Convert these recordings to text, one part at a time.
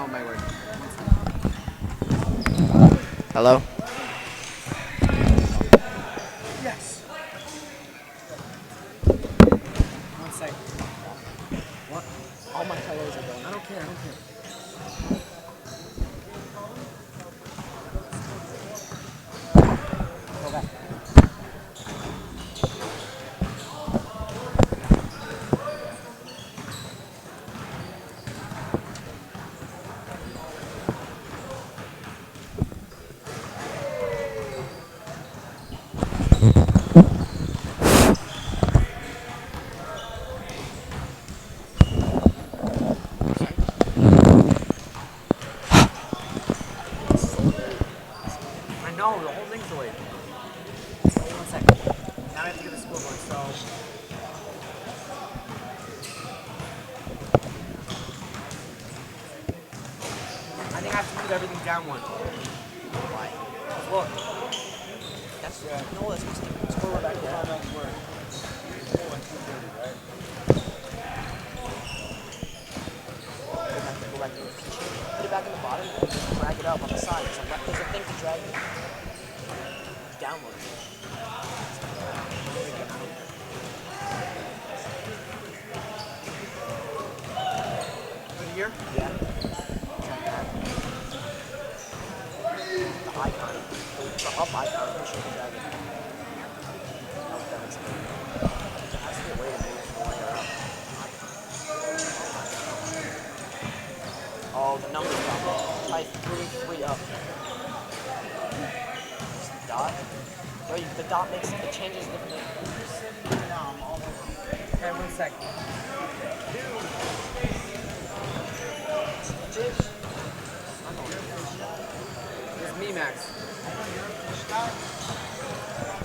Now it might work. Hello? Yes. 1 second. What? All my colors are going. I don't care. Go back. I know, the whole thing's delayed. 1 second. Now I have to get the scoreboard, so... I think I have to move everything down one. Why? Look. That's... No, that's what's the scoreboard back there. Go back to it. Put it back in the bottom and just drag it up on the side. There's a thing to drag it. Downward. Put it here? Yeah. Drag that. The icon. The up icon. I'm sure you can drag it. Nope, that makes sense. There has to be a way to move the layer up. Oh, the numbers down. Try 3 up. Dot. No, the dot makes it changes differently. Okay, 1 second. It's me, Max.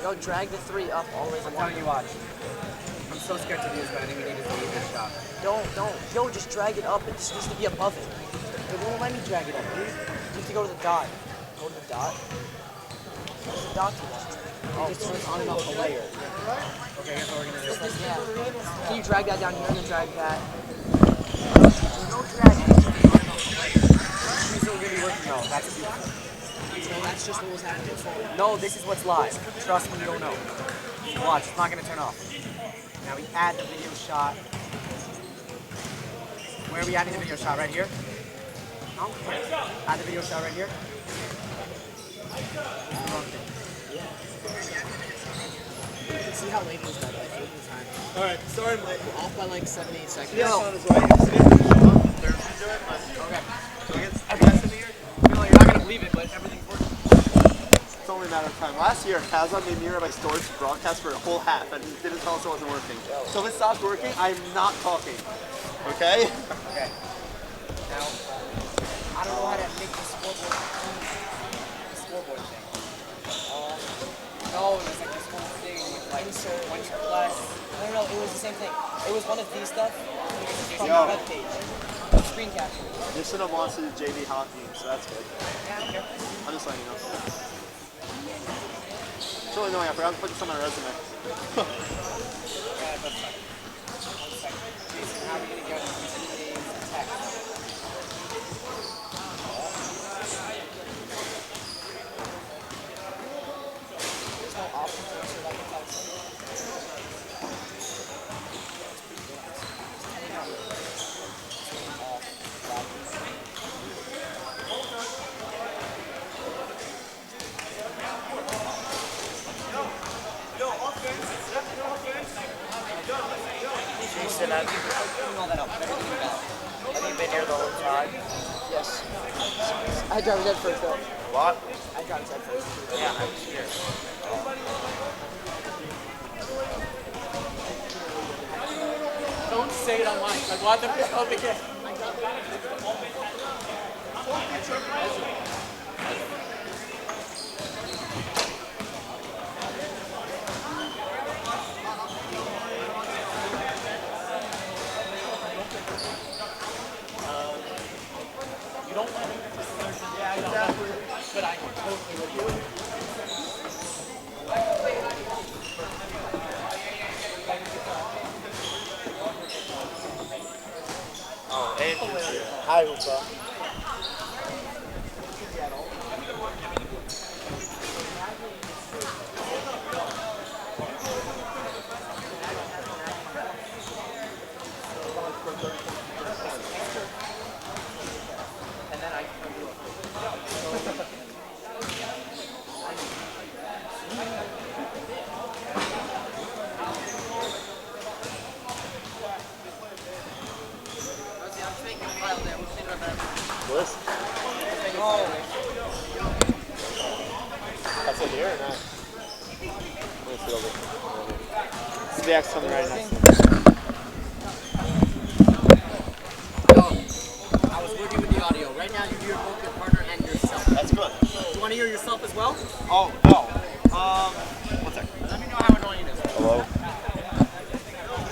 Yo, drag the 3 up all the way to 1. I'm telling you, watch. I'm so scared to do this, but I think we need to leave this shot. Don't. Yo, just drag it up. It just needs to be above it. It won't let me drag it up, dude. You have to go to the dot. Go to the dot. Where's the dot to that? Oh, it just turns on and off the layer. Okay, here's what we're gonna do. Yeah. Can you drag that down here and then drag that? No dragging. This is what we're gonna be working on. That's beautiful. So that's just what was happening. No, this is what's live. Trust me, you don't know. Watch, it's not gonna turn off. Now we add the video shot. Where are we adding the video shot? Right here? No? Add the video shot right here. See how late this got time. Alright, sorry, Mike. Off by like 7-8 seconds. Yeah, on his way. Okay. So I guess in here. You're not gonna believe it, but everything's working. It's only a matter of time. Last year, Kazan made me my storage broadcast for a whole half and didn't tell us it wasn't working. So if it stops working, I'm not talking. Okay? Okay. Now, I don't know how to make the scoreboard thing. No, there's like this whole thing with like insert plus. No, it was the same thing. It was one of these stuff from the web page. Screen capture. Yusuna wants to do JV hockey, so that's good. Yeah, I don't care. I'm just letting you know. It's really annoying. I forgot to put this on my resume. Yeah, that's fine. 1 second. Jason, how are we gonna get these text? There's no option to answer like a text. Jason, have you been here the whole time? Yes. I drive his head first though. What? I drive his head first. Yeah, I was here. Don't say it on mic. I want them to come again. You don't want me to. Yeah, exactly. But I can totally with you. Oh, Andrew's here. Hi, Upa. list. That's it here or not? Let me see over. Sviak's coming right next to me. I was working with the audio. Right now you hear both your partner and yourself. That's good. Do you want to hear yourself as well? Oh, no. One second. Let me know how annoying it is. Hello?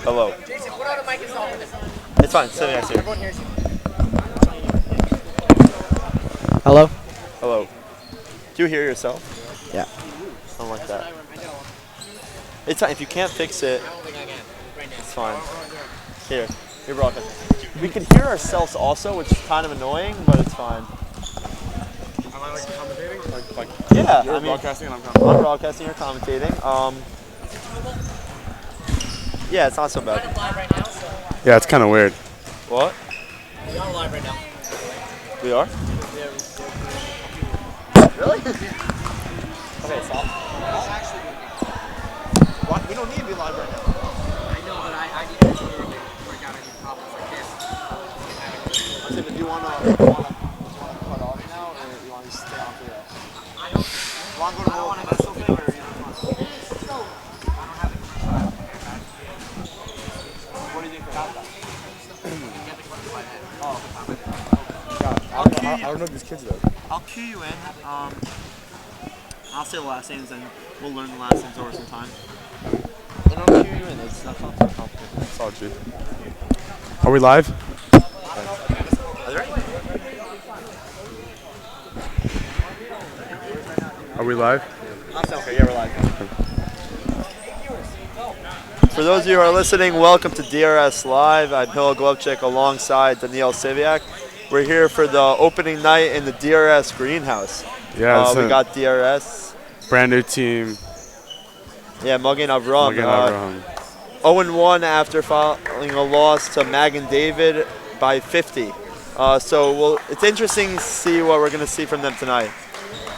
Hello. Jason, put out a mic and stop with it. It's fine. Sit next to you. Everyone hears you. Hello? Hello. Do you hear yourself? Yeah. Something like that. It's fine. If you can't fix it, I don't think I can right now. it's fine. Here broadcasting. We can hear ourselves also, which is kind of annoying, but it's fine. Am I like commentating? Like Yeah, you're I mean, broadcasting and I'm commentating? I'm broadcasting, you're commentating. Yeah, it's not so bad. We're live right now, so Yeah, it's kind of weird. What? we are live right now. We are? Yeah, Really? Okay, stop. What? We don't need to be live right now. I know, but I need to work out any problems like this. I said, do you want to cut off now, or do you want to stay on video? I don't. Want to go to the commercial thing, or you don't want to? I don't have the commercial. What do you think about that? Get the commercial by then. I don't know these kids though. I'll cue you in. I'll say the last names, and we'll learn the last names over some time. And I'll cue you in. It's not so complicated. It's all good. Are we live? Are there any? Are we live? Okay, yeah, we're live. For those of you who are listening, welcome to DRS Live. I'm Hil Globchik alongside Daniel Siviak. We're here for the opening night in the DRS greenhouse. Yeah, We got DRS. brand new team. Yeah, Magen Avraham. Magen Avraham. 0-1 after following a loss to Magen David by 50. It's interesting to see what we're going to see from them tonight.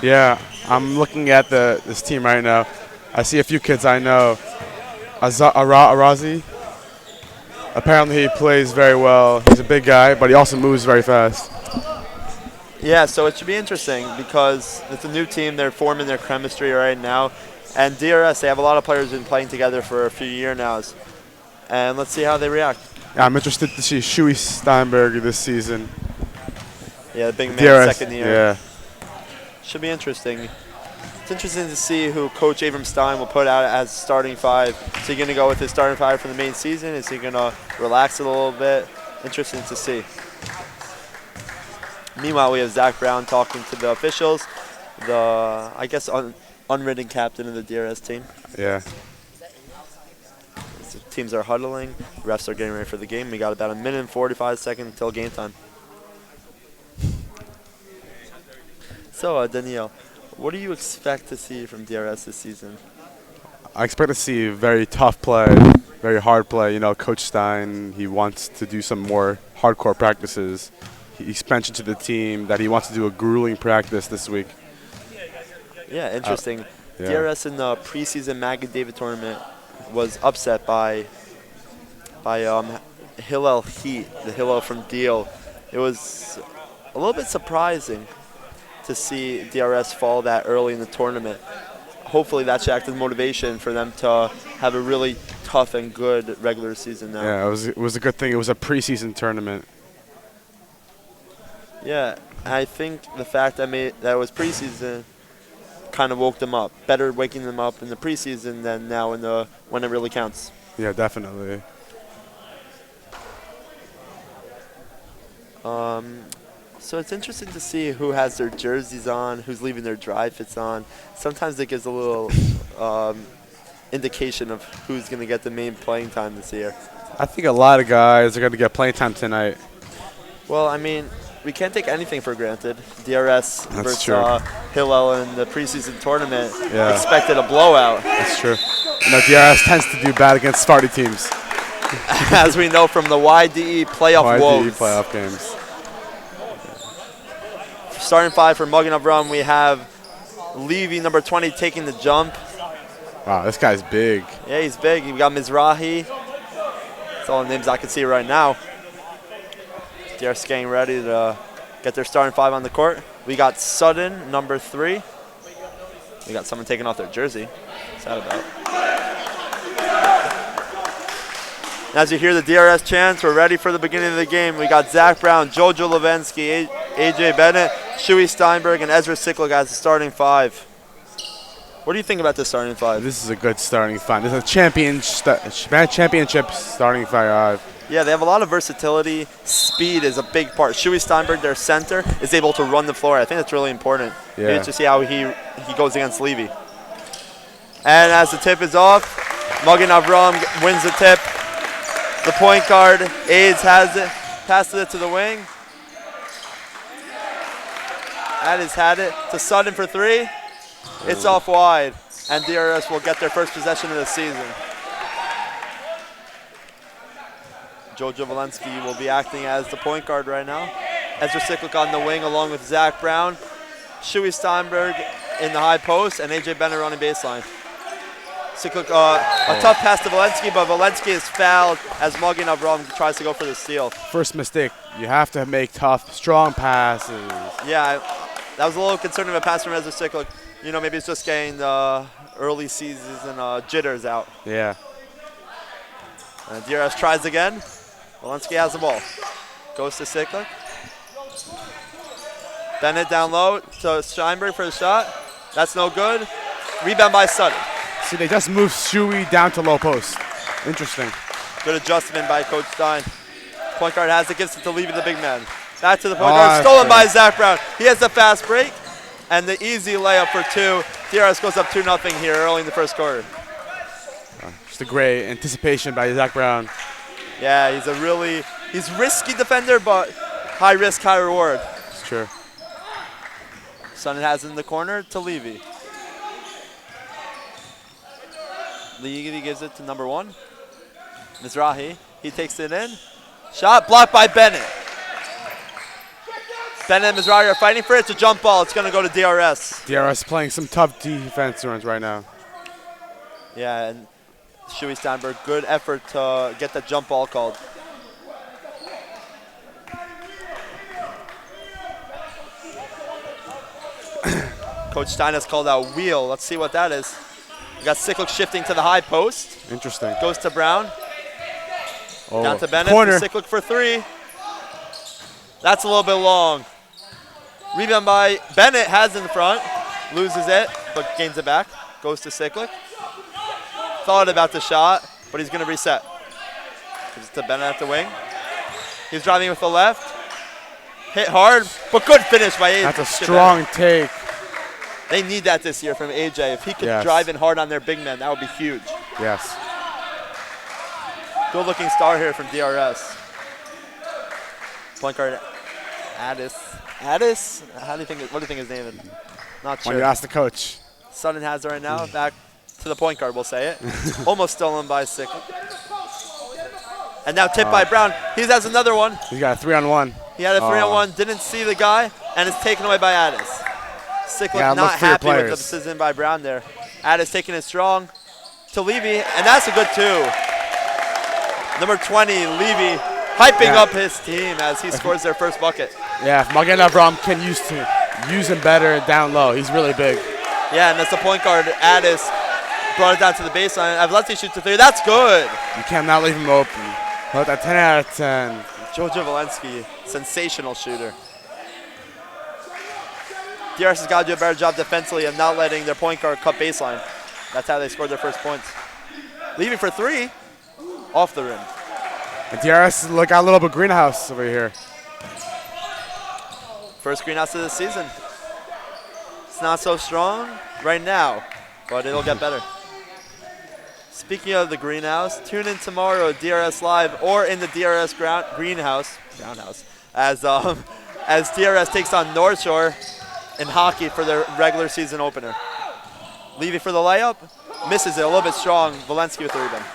Yeah, I'm looking at this team right now. I see a few kids I know. Arazi. Apparently he plays very well. He's a big guy, but he also moves very fast. Yeah, so it should be interesting because it's a new team. They're forming their chemistry right now. And DRS, they have a lot of players who've been playing together for a few years now. And let's see how they react. Yeah, I'm interested to see Shuey Steinberg this season. Yeah, the big man, DRS, second year. yeah. Should be interesting. It's interesting to see who Coach Avraham Stein will put out as starting five. Is he going to go with his starting five for the main season? Is he going to relax it a little bit? Interesting to see. Meanwhile, we have Zach Brown talking to the officials, the, I guess, unwritten captain of the DRS team. Yeah. The teams are huddling. Refs are getting ready for the game. We got about a minute and 45 seconds until game time. So, Daniel, what do you expect to see from DRS this season? I expect to see very tough play, very hard play. You know, Coach Stein, he wants to do some more hardcore practices. He's mentioned to the team that he wants to do a grueling practice this week. Yeah, interesting. Yeah. DRS in the preseason Magen David tournament was upset by Hillel Heat, the Hillel from Deal. It was a little bit surprising to see DRS fall that early in the tournament. Hopefully that should act as motivation for them to have a really tough and good regular season now. Yeah, it was a good thing. It was a preseason tournament. Yeah, I think the fact that it was preseason kind of woke them up. Better waking them up in the preseason than now when it really counts. Yeah, definitely. So it's interesting to see who has their jerseys on, who's leaving their dry fits on. Sometimes it gives a little indication of who's going to get the main playing time this year. I think a lot of guys are going to get playing time tonight. Well, I mean, we can't take anything for granted. DRS versus true. Hillel in the preseason tournament expected a blowout. That's true. You know, DRS tends to do bad against Sparty teams. As we know from the YDE playoff woes. playoff games. Starting five for Magen Avraham, we have Levy, number 20, taking the jump. Wow, this guy's big. Yeah, he's big. We got Mizrahi. That's all the names I can see right now. DRS getting ready to get their starting 5 on the court. We got Sutton, number 3. We got someone taking off their jersey. What's that about? As you hear the DRS chants, we're ready for the beginning of the game. We got Zach Brown, Jojo Levensky, AJ Bennett, Shuey Steinberg, and Ezra Siklik as the starting 5. What do you think about this starting 5? This is a good starting 5. This is a championship starting 5. Yeah, they have a lot of versatility. Speed is a big part. Shuey Steinberg, their center, is able to run the floor. I think that's really important. Yeah. Curious to see how he goes against Levy. And as the tip is off, Magen Avraham wins the tip. The point guard, AIDS has it, passes it to the wing. Adis had it to Sutton for 3. It's off wide, and DRS will get their first possession of the season. Jojo Valensky will be acting as the point guard right now. Ezra Siklik on the wing along with Zach Brown. Shuey Steinberg in the high post, and AJ Bennett running baseline. Siklik, a tough pass to Valensky, but Valensky is fouled as Magen Avraham tries to go for the steal. First mistake. You have to make tough, strong passes. Yeah, that was a little concerning of a pass from Ezra Siklik. You know, maybe it's just getting the early season jitters out. Yeah. And DRS tries again. Valensky has the ball. Goes to Siklik. Bennett down low to Steinberg for the shot. That's no good. Rebound by Sutton. See, they just moved Shuey down to low post. Interesting. Good adjustment by Coach Stein. Point guard has it, gives it to Levy, the big man. Back to the point guard, stolen by Zach Brown. He has the fast break and the easy layup for 2. DRS goes up 2-0 here early in the first quarter. Just a great anticipation by Zach Brown. Yeah, he's risky defender, but high risk, high reward. It's true. Sutton has it in the corner to Levy. Levy gives it to number 1. Mizrahi, he takes it in. Shot blocked by Bennett. Bennett and Mizrahi are fighting for it. It's a jump ball. It's going to go to DRS. DRS playing some tough defense runs right now. Yeah, and Shuey Steinberg, good effort to get that jump ball called. Coach Stein has called out wheel. Let's see what that is. We got Siklik shifting to the high post. Interesting. Goes to Brown. Oh. Down to Bennett. Corner. Siklik for 3. That's a little bit long. Rebound by Bennett, has in the front. Loses it, but gains it back. Goes to Siklik. Thought about the shot, but he's going to reset. Gives it to Bennett at the wing. He's driving with the left. Hit hard, but good finish by AJ. That's a strong take. They need that this year from AJ. If he could Yes. drive in hard on their big men, that would be huge. Yes. Good looking star here from DRS. Point guard Addis. Addis? What do you think his name is? Not sure. When you ask the coach. Sutton has it right now. Back to the point guard, we'll say it. Almost stolen by Siklik. And now tipped by Brown. He has another one. He's got a 3-on-1. He had a 3-on-1, didn't see the guy, and it's taken away by Addis. Siklik Yeah, not look for your happy with the players. decision by Brown there. Addis taking it strong to Levy, and that's a good 2. Number 20, Levy, hyping up his team as he scores their first bucket. Yeah, if Magen Avraham can use him better down low. He's really big. Yeah, and that's the point guard, Addis, brought it down to the baseline. Avleti shoots a 3. That's good. You cannot leave him open. But a 10 out of 10. Jojo Valensky, sensational shooter. DRS has got to do a better job defensively of not letting their point guard cut baseline. That's how they scored their first points. Leaving for 3, off the rim. And DRS look got a little bit greenhouse over here. First greenhouse of the season. It's not so strong right now, but it'll get better. Speaking of the greenhouse, tune in tomorrow at DRS Live or in the DRS greenhouse, as DRS takes on North Shore in hockey for their regular season opener. Levy for the layup, misses it a little bit strong. Valensky with the rebound.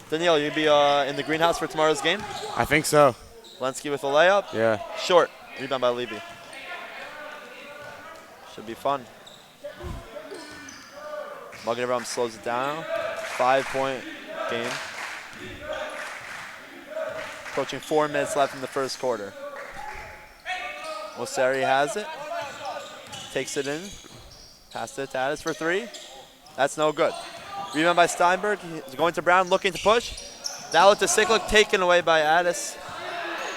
Danielle, you'll be in the greenhouse for tomorrow's game? I think so. Valensky with the layup. Yeah. Short, rebound by Levy. Should be fun. Magen Avraham slows it down. 5-point game. Approaching 4 minutes left in the first quarter. Mosseri has it. Takes it in. Pass it to Addis for 3. That's no good. Rebound by Steinberg. He's going to Brown, looking to push. Now look to Cyclic, taken away by Addis.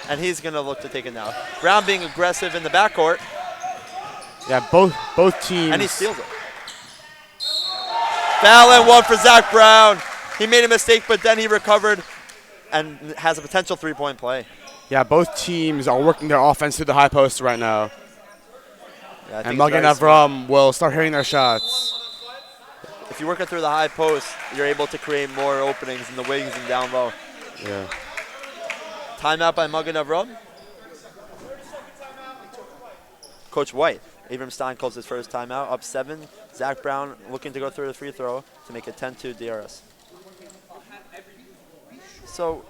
And he's going to look to take it now. Brown being aggressive in the backcourt. Yeah, both teams. And he steals it. Foul and 1 for Zach Brown. He made a mistake, but then he recovered and has a potential 3-point play. Yeah, both teams are working their offense through the high post right now. Yeah, and Magen Avraham will start hitting their shots. If you work it through the high post, you're able to create more openings in the wings and down low. Yeah. Timeout by Magen Avraham. Coach White. Avram Stein calls his first timeout. Up 7. Zach Brown looking to go through the free throw to make it 10-2 DRS. So,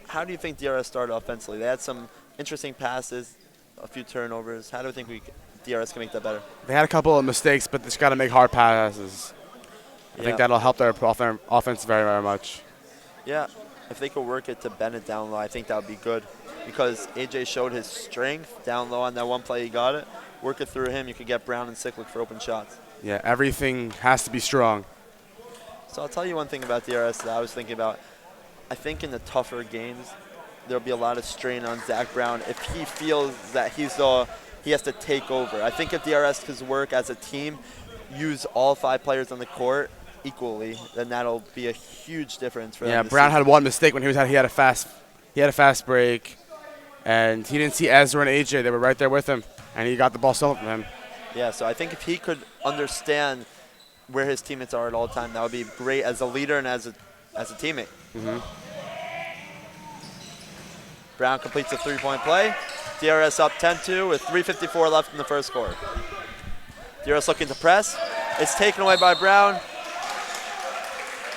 how do you think DRS started offensively? They had some interesting passes, a few turnovers. How do you think DRS can make that better? They had a couple of mistakes, but they just got to make hard passes. I think that'll help their offense very, very much. Yeah, if they could work it to Bennett down low, I think that would be good. Because AJ showed his strength down low on that one play. He got it. Work it through him. You could get Brown and Cyclic for open shots. Yeah, everything has to be strong. So I'll tell you one thing about DRS that I was thinking about. I think in the tougher games, there'll be a lot of strain on Zach Brown if he feels that he has to take over. I think if DRS could work as a team, use all 5 players on the court equally, then that'll be a huge difference for them. Yeah, Brown had one mistake when he had a fast break, and he didn't see Ezra and AJ. They were right there with him, and he got the ball stolen from him. Yeah, so I think if he could understand where his teammates are at all time, that would be great as a leader and as a teammate. Mm-hmm. Brown completes a 3-point play. DRS up 10-2 with 3:54 left in the first quarter. DRS looking to press. It's taken away by Brown.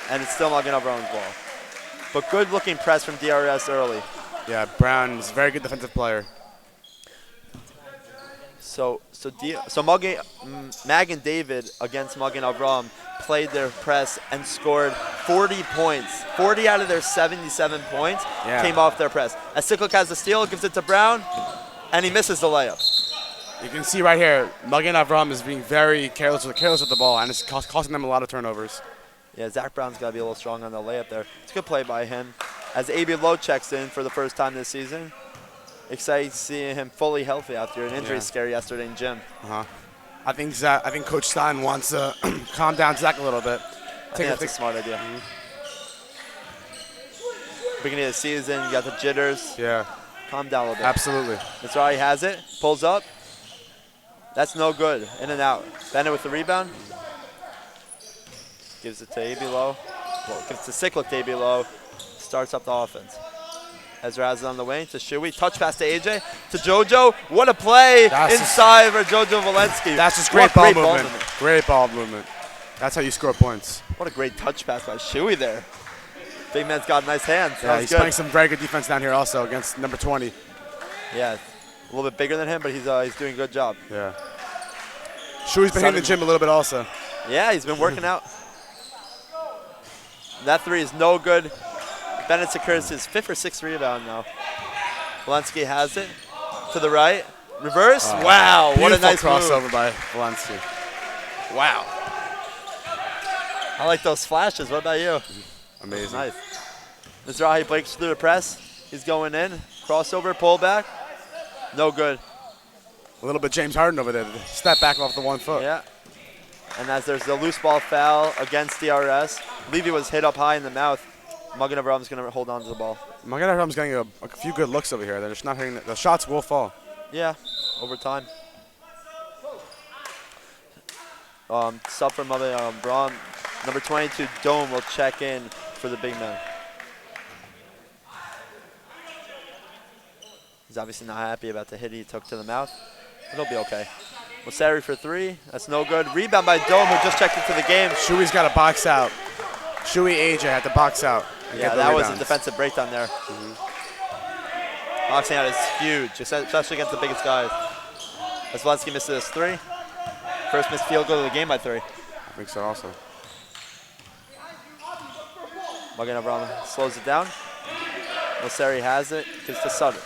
And it's still Magen Avraham's ball. But good looking press from DRS early. Yeah, Brown is a very good defensive player. So Magen David against Magen Avraham played their press and scored 40 points. 40 out of their 77 points came off their press. As Cyclic has the steal, gives it to Brown, and he misses the layup. You can see right here, Magen Avraham is being very careless with the ball, and it's costing them a lot of turnovers. Yeah, Zach Brown's got to be a little strong on the layup there. It's a good play by him. As A.B. Lowe checks in for the first time this season, excited to see him fully healthy after an injury scare yesterday in gym. I think Coach Stein wants to calm down Zach a little bit. I think that's a smart idea. Beginning of the season, you got the jitters. Yeah. Calm down a little bit. Absolutely. Mizrahi has it, pulls up. That's no good. In and out. Bennett with the rebound. Gives it to A.B. Lowe. Well, gives it to Cyclic to A.B. Lowe. Starts up the offense. Ezra has it on the wing to Shui. Touch pass to AJ. To JoJo. What a play inside for JoJo Walensky. That's just great ball movement. Great ball movement. That's how you score points. What a great touch pass by Shui there. Big man's got nice hands. Yeah, he's playing some very good defense down here also against number 20. Yeah, a little bit bigger than him, but he's doing a good job. Yeah. Shui's been hitting the gym a little bit also. Yeah, he's been working out. That 3 is no good. Bennett secures his 5th or 6th rebound now. Walensky has it to the right. Reverse. Wow, what a nice crossover move by Walensky. Wow. I like those flashes. What about you? Amazing. Nice. Mizrahi breaks through the press. He's going in. Crossover, pullback. No good. A little bit James Harden over there. Step back off the 1 foot. Yeah. And as there's the loose ball foul against DRS, Levy was hit up high in the mouth. Magen Avraham's going to hold on to the ball. Magen Avraham's getting a few good looks over here. They're just not hitting the shots will fall. Yeah, over time. Sub from Magen Avraham. Number 22, Dome, will check in for the big man. He's obviously not happy about the hit he took to the mouth. It'll be okay. Mosseri for 3. That's no good. Rebound by Dome, who just checked into the game. Shui's got to box out. Shui AJ had to box out. Yeah, that was a defensive breakdown there. Boxing out is huge, especially against the biggest guys. As Walensky misses his 3. First missed field goal of the game by 3. I think so also. Magen Avraham slows it down. Mosseri has it, gives to Sutter.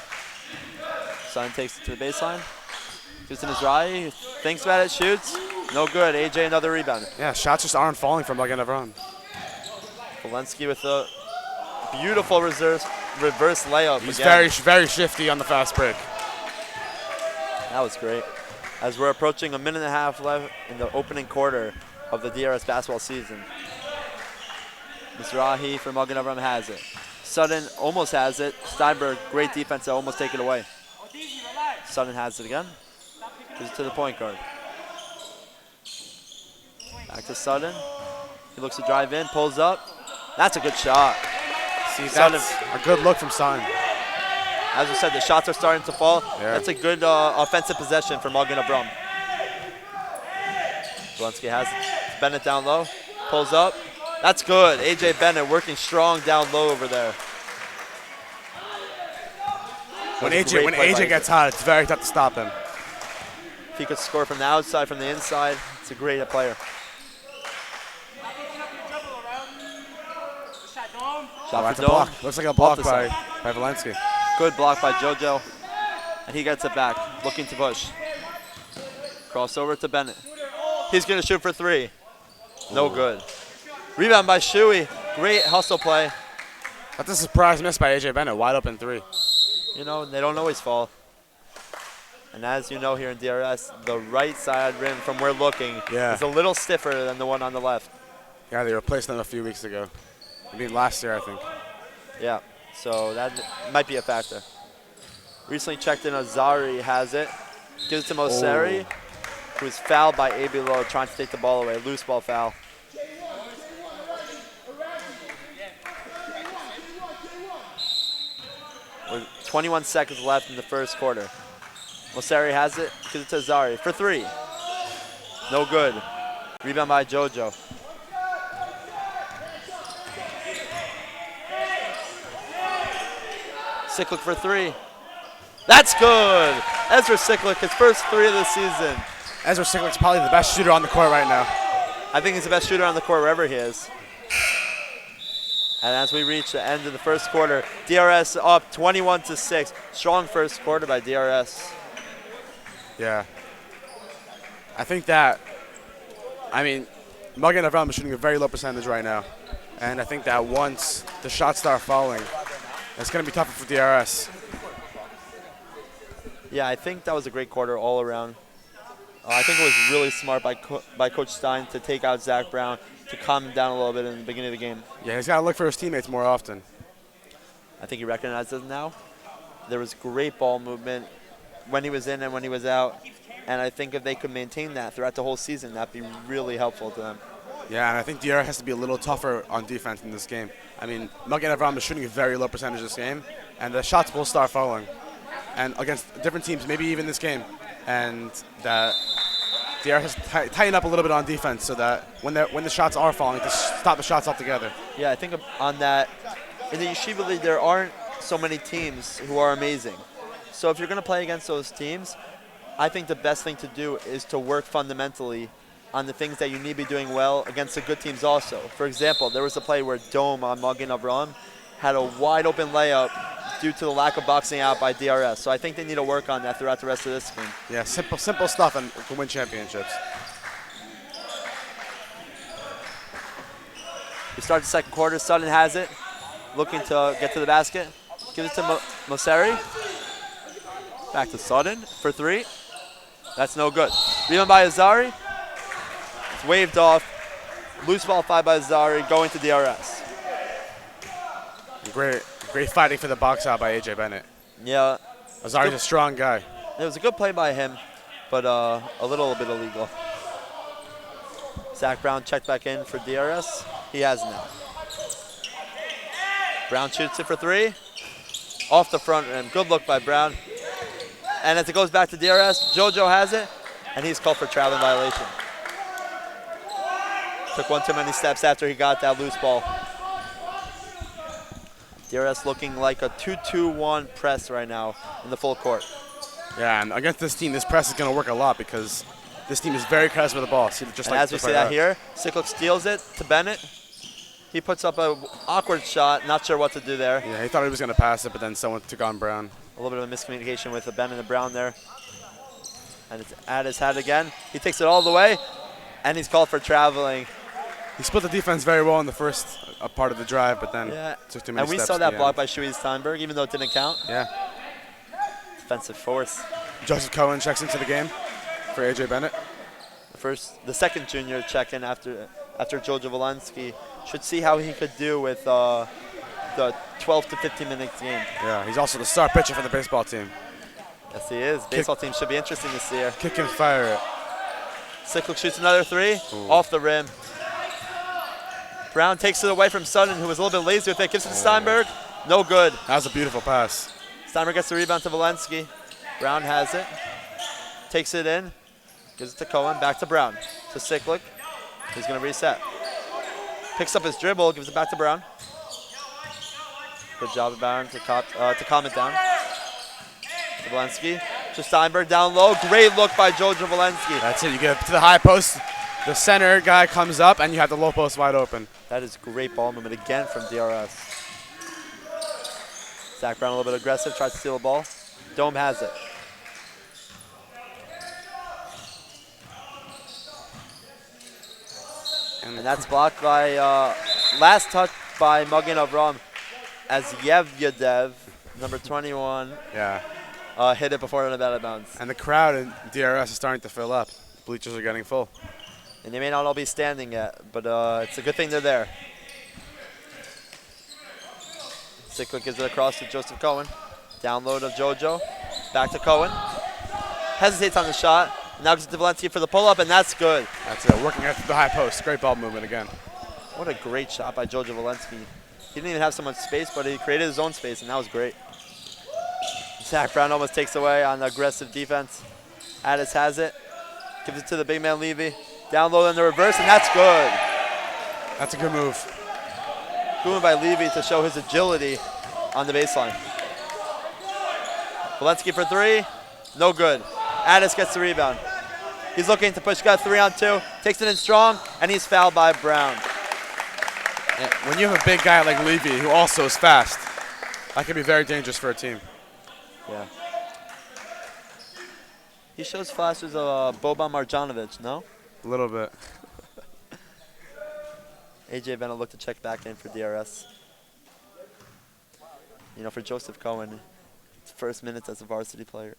Sutton takes it to the baseline. Gives it to Mizrahi. Thinks about it, shoots. No good. AJ another rebound. Yeah, shots just aren't falling from Magen Avraham. Valensky with a beautiful reverse layup. He's again. very shifty on the fast break. That was great. As we're approaching a minute and a half left in the opening quarter of the DRS basketball season. Mizrahi for Magen Avraham has it. Sutton almost has it. Steinberg, great defense to almost take it away. Sutton has it again. Gives it to the point guard. Back to Sutton. He looks to drive in, pulls up. That's a good shot. See, that's a good look from Sutton. As we said, the shots are starting to fall. Yeah. That's a good offensive possession for Magen Avraham. Valensky has it. Bennett down low. Pulls up. That's good. AJ Bennett working strong down low over there. When AJ gets hot, it's very tough to stop him. If he could score from the outside, from the inside, it's a great player. Shot for Dome. Block. Looks like a block Off the by side. Valensky. Good block by JoJo. And he gets it back, looking to push. Crossover to Bennett. He's going to shoot for three. No good. Rebound by Shuey. Great hustle play. That's a surprise miss by AJ Bennett. Wide open three. You know, they don't always fall. And as you know here in DRS, the right side rim from where looking is a little stiffer than the one on the left. Yeah, they replaced them a few weeks ago. I mean, last year, I think. Yeah, so that might be a factor. Recently checked in, Azari has it. Gives it to Moseri, who is fouled by Abilo, trying to take the ball away. Loose ball foul. With 21 seconds left in the first quarter. Moseri has it, gives it to Azari for three. No good. Rebound by JoJo. Cyclic for three. That's good. Ezra Cyclic, his first three of the season. Ezra Cyclic's probably the best shooter on the court right now. I think he's the best shooter on the court wherever he is. And as we reach the end of the first quarter, DRS up 21-6. Strong first quarter by DRS. Yeah. I think that, Magen Avraham is shooting a very low percentage right now. And I think that once the shots start falling, it's going to be tougher for DRS. Yeah, I think that was a great quarter all around. I think it was really smart by Coach Stein to take out Zach Brown, to calm him down a little bit in the beginning of the game. Yeah, he's got to look for his teammates more often. I think he recognizes it now. There was great ball movement when he was in and when he was out. And I think if they could maintain that throughout the whole season, that'd be really helpful to them. Yeah, and I think DRS has to be a little tougher on defense in this game. Magen Avraham is shooting a very low percentage this game, and the shots will start falling. And against different teams, maybe even this game. And that DRS has to tighten up a little bit on defense so that when the shots are falling, to stop the shots altogether. Yeah, I think on that, in the Yeshiva League, there aren't so many teams who are amazing. So if you're going to play against those teams, I think the best thing to do is to work fundamentally on the things that you need to be doing well against the good teams also. For example, there was a play where Dome on Magen Avraham had a wide open layup due to the lack of boxing out by DRS. So I think they need to work on that throughout the rest of this game. Yeah, simple stuff and can win championships. We start the second quarter. Sutton has it, looking to get to the basket. Gives it to Moseri. Back to Sutton for three. That's no good. Rebound by Azari. It's waved off. Loose ball 5 by Azari, going to DRS. Great fighting for the box out by AJ Bennett. Yeah. Azari's a strong guy. It was a good play by him, but a little bit illegal. Zach Brown checked back in for DRS. He has now. Brown shoots it for three. Off the front rim. Good look by Brown. And as it goes back to DRS, JoJo has it, and he's called for traveling violation. Took one too many steps after he got that loose ball. DRS looking like a 2-2-1 press right now in the full court. Yeah, and against this team, this press is going to work a lot because this team is very aggressive with the ball. As we see that here, Cyclic steals it to Bennett. He puts up an awkward shot, not sure what to do there. Yeah, he thought he was going to pass it, but then someone took on Brown. A little bit of a miscommunication with the Ben and the Brown there. And it's at his head again. He takes it all the way, and he's called for traveling. He split the defense very well in the first part of the drive, but then took too many steps. And we steps saw that at the block by end. Shuey Steinberg, even though it didn't count. Yeah. Defensive force. Joseph Cohen checks into the game for A.J. Bennett. The second junior check-in after Jojo Walensky. Should see how he could do with the 12 to 15 minutes game. Yeah, he's also the star pitcher for the baseball team. Yes, he is. Baseball team should be interesting this year. Kick and fire it. Sicklick shoots another three, Ooh. off the rim. Brown takes it away from Sutton, who was a little bit lazy with it. Gives it to Steinberg. No good. That was a beautiful pass. Steinberg gets the rebound to Walensky. Brown has it. Takes it in. Gives it to Cohen. Back to Brown. To Sicklick. He's going to reset. Picks up his dribble. Gives it back to Brown. Good job of Brown to calm it down. To Walensky. To Steinberg down low. Great look by Jojo Walensky. That's it. You get to the high post. The center guy comes up, and you have the low post wide open. That is great ball movement again from DRS. Zach Brown a little bit aggressive. Tries to steal the ball. Dome has it. And that's blocked by, last touch by Magen Avraham as Yevyadev, number 21, hit it before it went out of bounds. And the crowd in DRS is starting to fill up. Bleachers are getting full. And they may not all be standing yet, but it's a good thing they're there. Sicklick gives it across to Joseph Cohen. Download of Jojo. Back to Cohen. Hesitates on the shot. Now gives it to Walensky for the pull-up, and that's good. That's it. Working at the high post. Great ball movement again. What a great shot by Jojo Walensky. He didn't even have so much space, but he created his own space, and that was great. Zach Brown almost takes away on the aggressive defense. Addis has it. Gives it to the big man Levy. Down low in the reverse, and that's good. That's a good move. Good move by Levy to show his agility on the baseline. Walensky for three. No good. Addis gets the rebound. He's looking to push, got 3-on-2, takes it in strong, and he's fouled by Brown. Yeah, when you have a big guy like Levy, who also is fast, that can be very dangerous for a team. Yeah. He shows flashes of Boban Marjanovic, no? A little bit. A.J. Bennett looked to check back in for DRS. You know, for Joseph Cohen, his first minutes as a varsity player.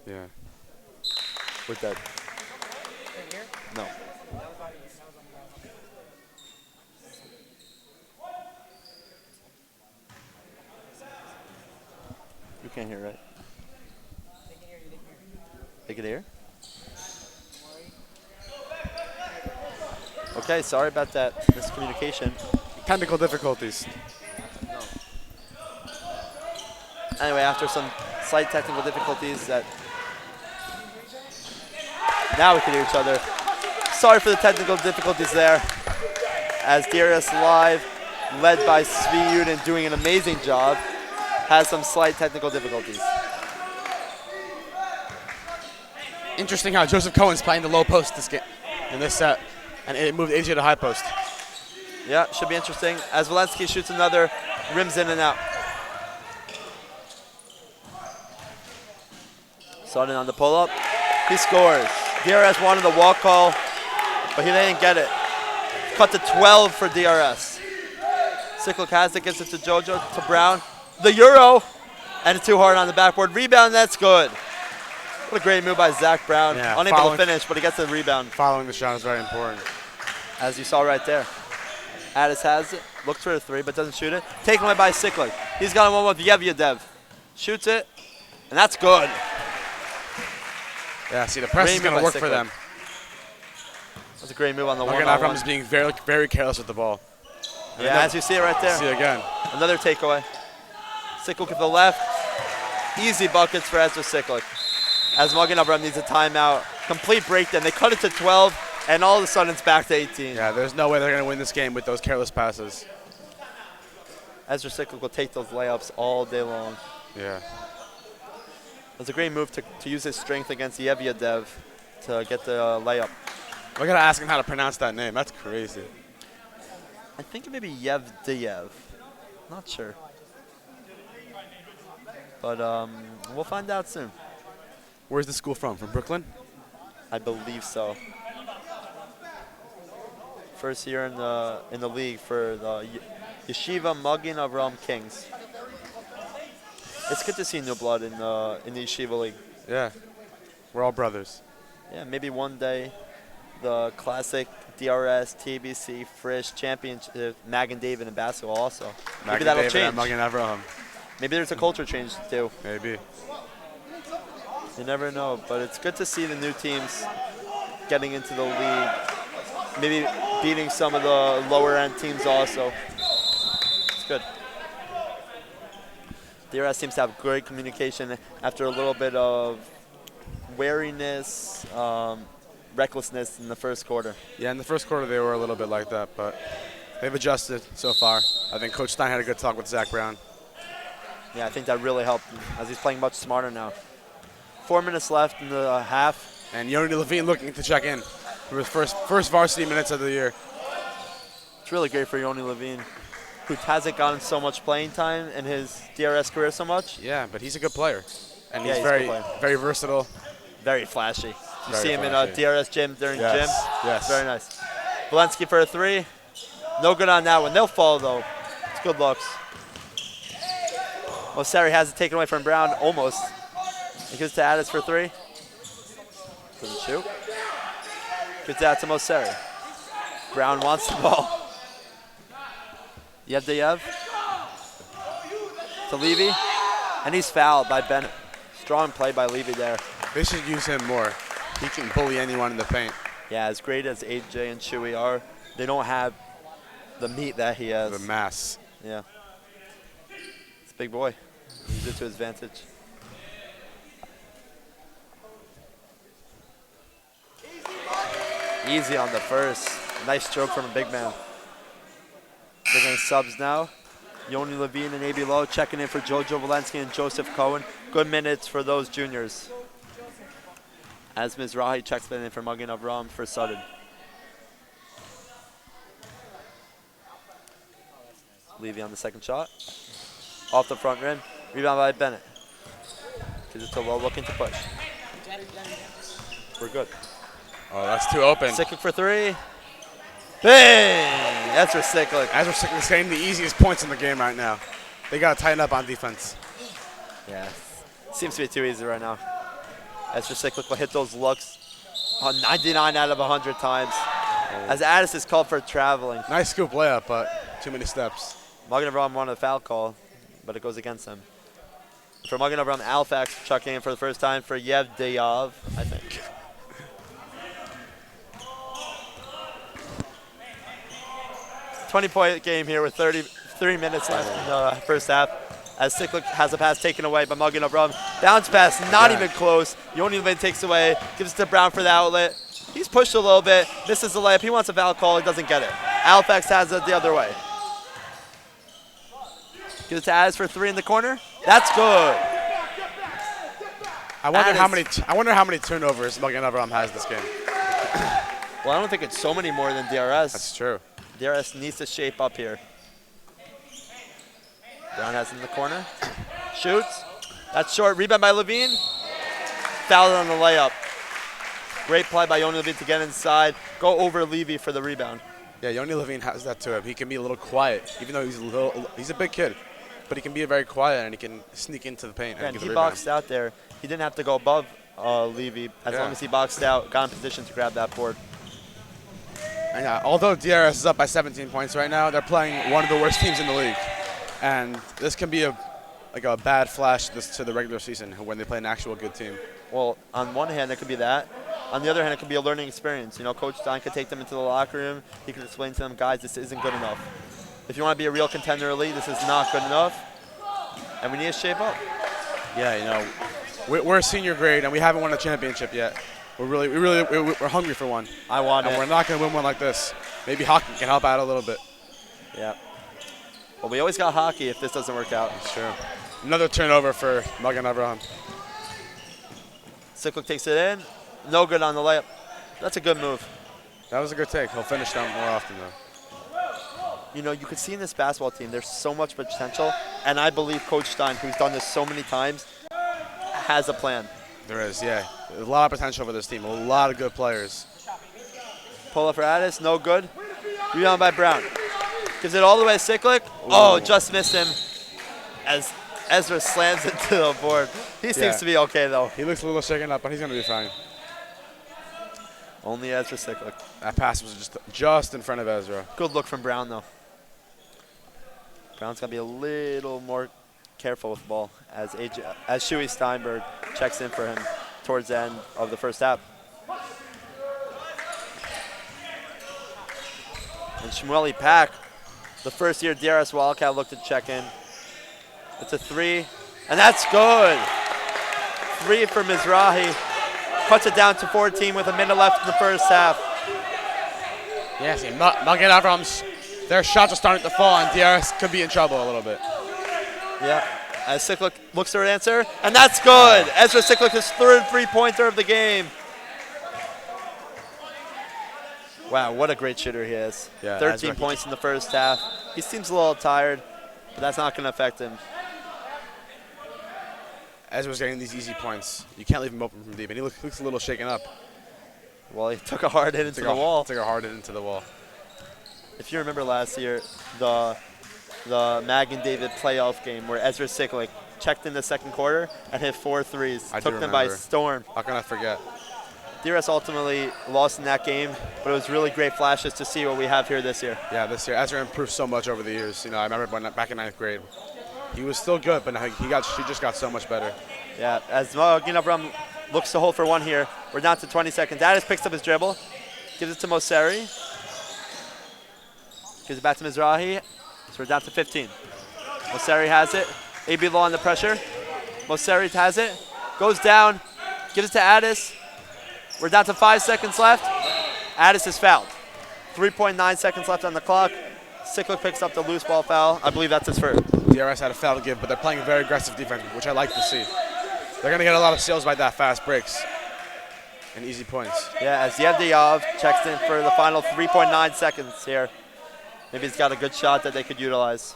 Yeah. We're dead. No. You can't hear, right? They can hear? Okay, sorry about that miscommunication. Technical difficulties. Anyway, after some slight technical difficulties that now we can hear each other. Sorry for the technical difficulties there. As DRS Live, led by Svi Yudin, doing an amazing job, has some slight technical difficulties. Interesting how Joseph Cohen's playing the low post in this set, and it moved AJ to high post. Yeah, should be interesting. As Walensky shoots another, rims in and out. Sutton on the pull-up. He scores. DRS wanted the walk call, but he didn't get it. Cut to 12 for DRS. Sicklick has it, gives it to Jojo, to Brown. The Euro, and too hard on the backboard. Rebound, that's good. What a great move by Zach Brown. Yeah, unable to finish, but he gets the rebound. Following the shot is very important. As you saw right there. Addis has it, looks for a three, but doesn't shoot it. Taken away by Sicklick. He's got one with Yevyadev. Shoots it, and that's good. Yeah, see, the press is going to work for them. That's a great move on the Magen one-on-one. Avraham is being very, very careless with the ball. Yeah, as you see it right there. See it again. Another takeaway. Sicklick at the left. Easy buckets for Ezra Sicklick. As Magen Avraham needs a timeout. Complete breakdown. They cut it to 12, and all of a sudden it's back to 18. Yeah, there's no way they're going to win this game with those careless passes. Ezra Sicklick will take those layups all day long. Yeah. It was a great move to use his strength against Yevyadev to get the layup. We got to ask him how to pronounce that name. That's crazy. I think it may be Yevdayev. Not sure. But we'll find out soon. Where's the school from? From Brooklyn? I believe so. First year in the league for the Yeshiva Magen Avraham Kings. It's good to see new blood in the Yeshiva League. Yeah. We're all brothers. Yeah, maybe one day the classic DRS, TBC, Frisch championship, Magen David in basketball also. Maybe that'll change. Magen Avraham. Maybe there's a culture change too. Maybe. You never know, but it's good to see the new teams getting into the league. Maybe beating some of the lower end teams also. It's good. DRS seems to have great communication after a little bit of wariness, recklessness in the first quarter. Yeah, in the first quarter they were a little bit like that, but they've adjusted so far. I think Coach Stein had a good talk with Zach Brown. Yeah, I think that really helped him as he's playing much smarter now. 4 minutes left in the half. And Yoni Levine looking to check in for his first varsity minutes of the year. It's really great for Yoni Levine, who hasn't gotten so much playing time in his DRS career so much. Yeah, but he's a good player. And Yeah, he's he's a very, good player. very versatile. Very flashy. You Very see him flashy. in a DRS gym during gym. Yes. Very nice. Valensky for a three. No good on that one. They'll fall though. It's good looks. Moseri has it taken away from Brown almost. He gives to Addis for three. Doesn't shoot. Gives that to Moseri. Brown wants the ball. Yevdeyev to Levy. And he's fouled by Bennett. Strong play by Levy there. They should use him more. He can bully anyone in the paint. Yeah, as great as AJ and Chewy are, they don't have the meat that he has. The mass. Yeah. It's a big boy. Use it to his advantage. Easy on the first. Nice stroke from a big man. They're going subs now. Yoni Levine and A.B. Lowe checking in for Jojo Valensky and Joseph Cohen. Good minutes for those juniors. As Mizrahi checks in for Magen Avraham for Sutton. Levy on the second shot. Off the front rim. Rebound by Bennett. Gives it to Lowe looking to push. We're good. Oh, that's too open. Siklik for three. Bang! That's for Siklik. As we're Siklik's getting the easiest points in the game right now. They got to tighten up on defense. Yeah, seems to be too easy right now. Ezra Siklik will hit those looks on 99 out of 100 times. As Addis is called for traveling. Nice scoop layup, but too many steps. Magen Avraham wanted a foul call, but it goes against him. For Magen Avraham, Alfax chucking in for the first time for Yevdeyev, I think. .20-point game here with 33 minutes left in the first half. As Siklik has a pass taken away by Magen Avraham. Bounce pass, not even close. Yoni Levine takes away, gives it to Brown for the outlet. He's pushed a little bit, misses the layup. He wants a foul call, he doesn't get it. Alfax has it the other way. Gives it to Addis for three in the corner. That's good. I wonder how many turnovers Magen Avraham has this game. Well, I don't think it's so many more than DRS. That's true. DRS needs to shape up here. Brown has it in the corner. Shoots. That's short. Rebound by Levine. Fouled on the layup. Great play by Yoni Levine to get inside. Go over Levy for the rebound. Yeah, Yoni Levine has that to him. He can be a little quiet, even though he's a big kid. But he can be very quiet and he can sneak into the paint. And he boxed out there. He didn't have to go above Levy as long as he boxed out, got in position to grab that board. And although DRS is up by 17 points right now, they're playing one of the worst teams in the league. And this can be a bad flash to the regular season when they play an actual good team. Well, on one hand, it could be that. On the other hand, it could be a learning experience. You know, Coach Stein could take them into the locker room. He could explain to them, guys, this isn't good enough. If you want to be a real contender in the league, this is not good enough. And we need to shape up. Yeah, you know, we're a senior grade and we haven't won a championship yet. We're hungry for one. I want it. And we're not going to win one like this. Maybe hockey can help out a little bit. Yeah. Well, we always got hockey if this doesn't work out. That's true. Another turnover for Magen Avraham. Siklik takes it in. No good on the layup. That's a good move. That was a good take. He'll finish them more often, though. you know, you could see in this basketball team there's so much potential, and I believe Coach Stein, who's done this so many times, has a plan. There is, yeah. There's a lot of potential for this team. A lot of good players. Pull up for Addis, no good. Rebound by Brown. Gives it all the way to Cyclic. Oh, just missed him as Ezra slams it to the board. He seems to be okay, though. He looks a little shaken up, but he's going to be fine. Only Ezra Cyclic. That pass was just in front of Ezra. Good look from Brown, though. Brown's got to be a little more careful with the ball as Shuey Steinberg checks in for him towards the end of the first half. And Shmueli Pack, the first-year DRS Wildcat, looked to check in. It's a 3, and that's good. 3 for Mizrahi. Cuts it down to 14 with a minute left in the first half. Yeah, see, Magen Avraham, their shots are starting to fall, and DRS could be in trouble a little bit. Yeah, as Cyclic looks for an answer, and that's good. Ezra Cyclic, his third three-pointer of the game. Wow, what a great shooter he is. Yeah, 13 points in the first half. He seems a little tired, but that's not going to affect him. Ezra's getting these easy points. You can't leave him open from deep, and he looks a little shaken up. Well, he took a hard hit into the wall. Took a hard hit into the wall. If you remember last year, the Magen David playoff game where Ezra Cyclic checked in the second quarter and hit 4 threes. Took them by storm. How can I forget? DRS ultimately lost in that game, but it was really great flashes to see what we have here this year. Yeah, this year Ezra improved so much over the years. You know, I remember back in 9th grade, he was still good, but he just got so much better. Yeah, as Magen Avraham looks to hold for one here, we're down to 20 seconds. Addis picks up his dribble, gives it to Mosseri, gives it back to Mizrahi, so we're down to 15. Mosseri has it. AB low on the pressure. Mosseri has it, goes down, gives it to Addis. We're down to 5 seconds left. Addis is fouled. 3.9 seconds left on the clock. Cyclic picks up the loose ball foul. I believe that's his first. DRS had a foul to give, but they're playing a very aggressive defense, which I like to see. They're going to get a lot of steals by that fast breaks and easy points. Yeah, as Yevdiyov checks in for the final 3.9 seconds here. Maybe he's got a good shot that they could utilize.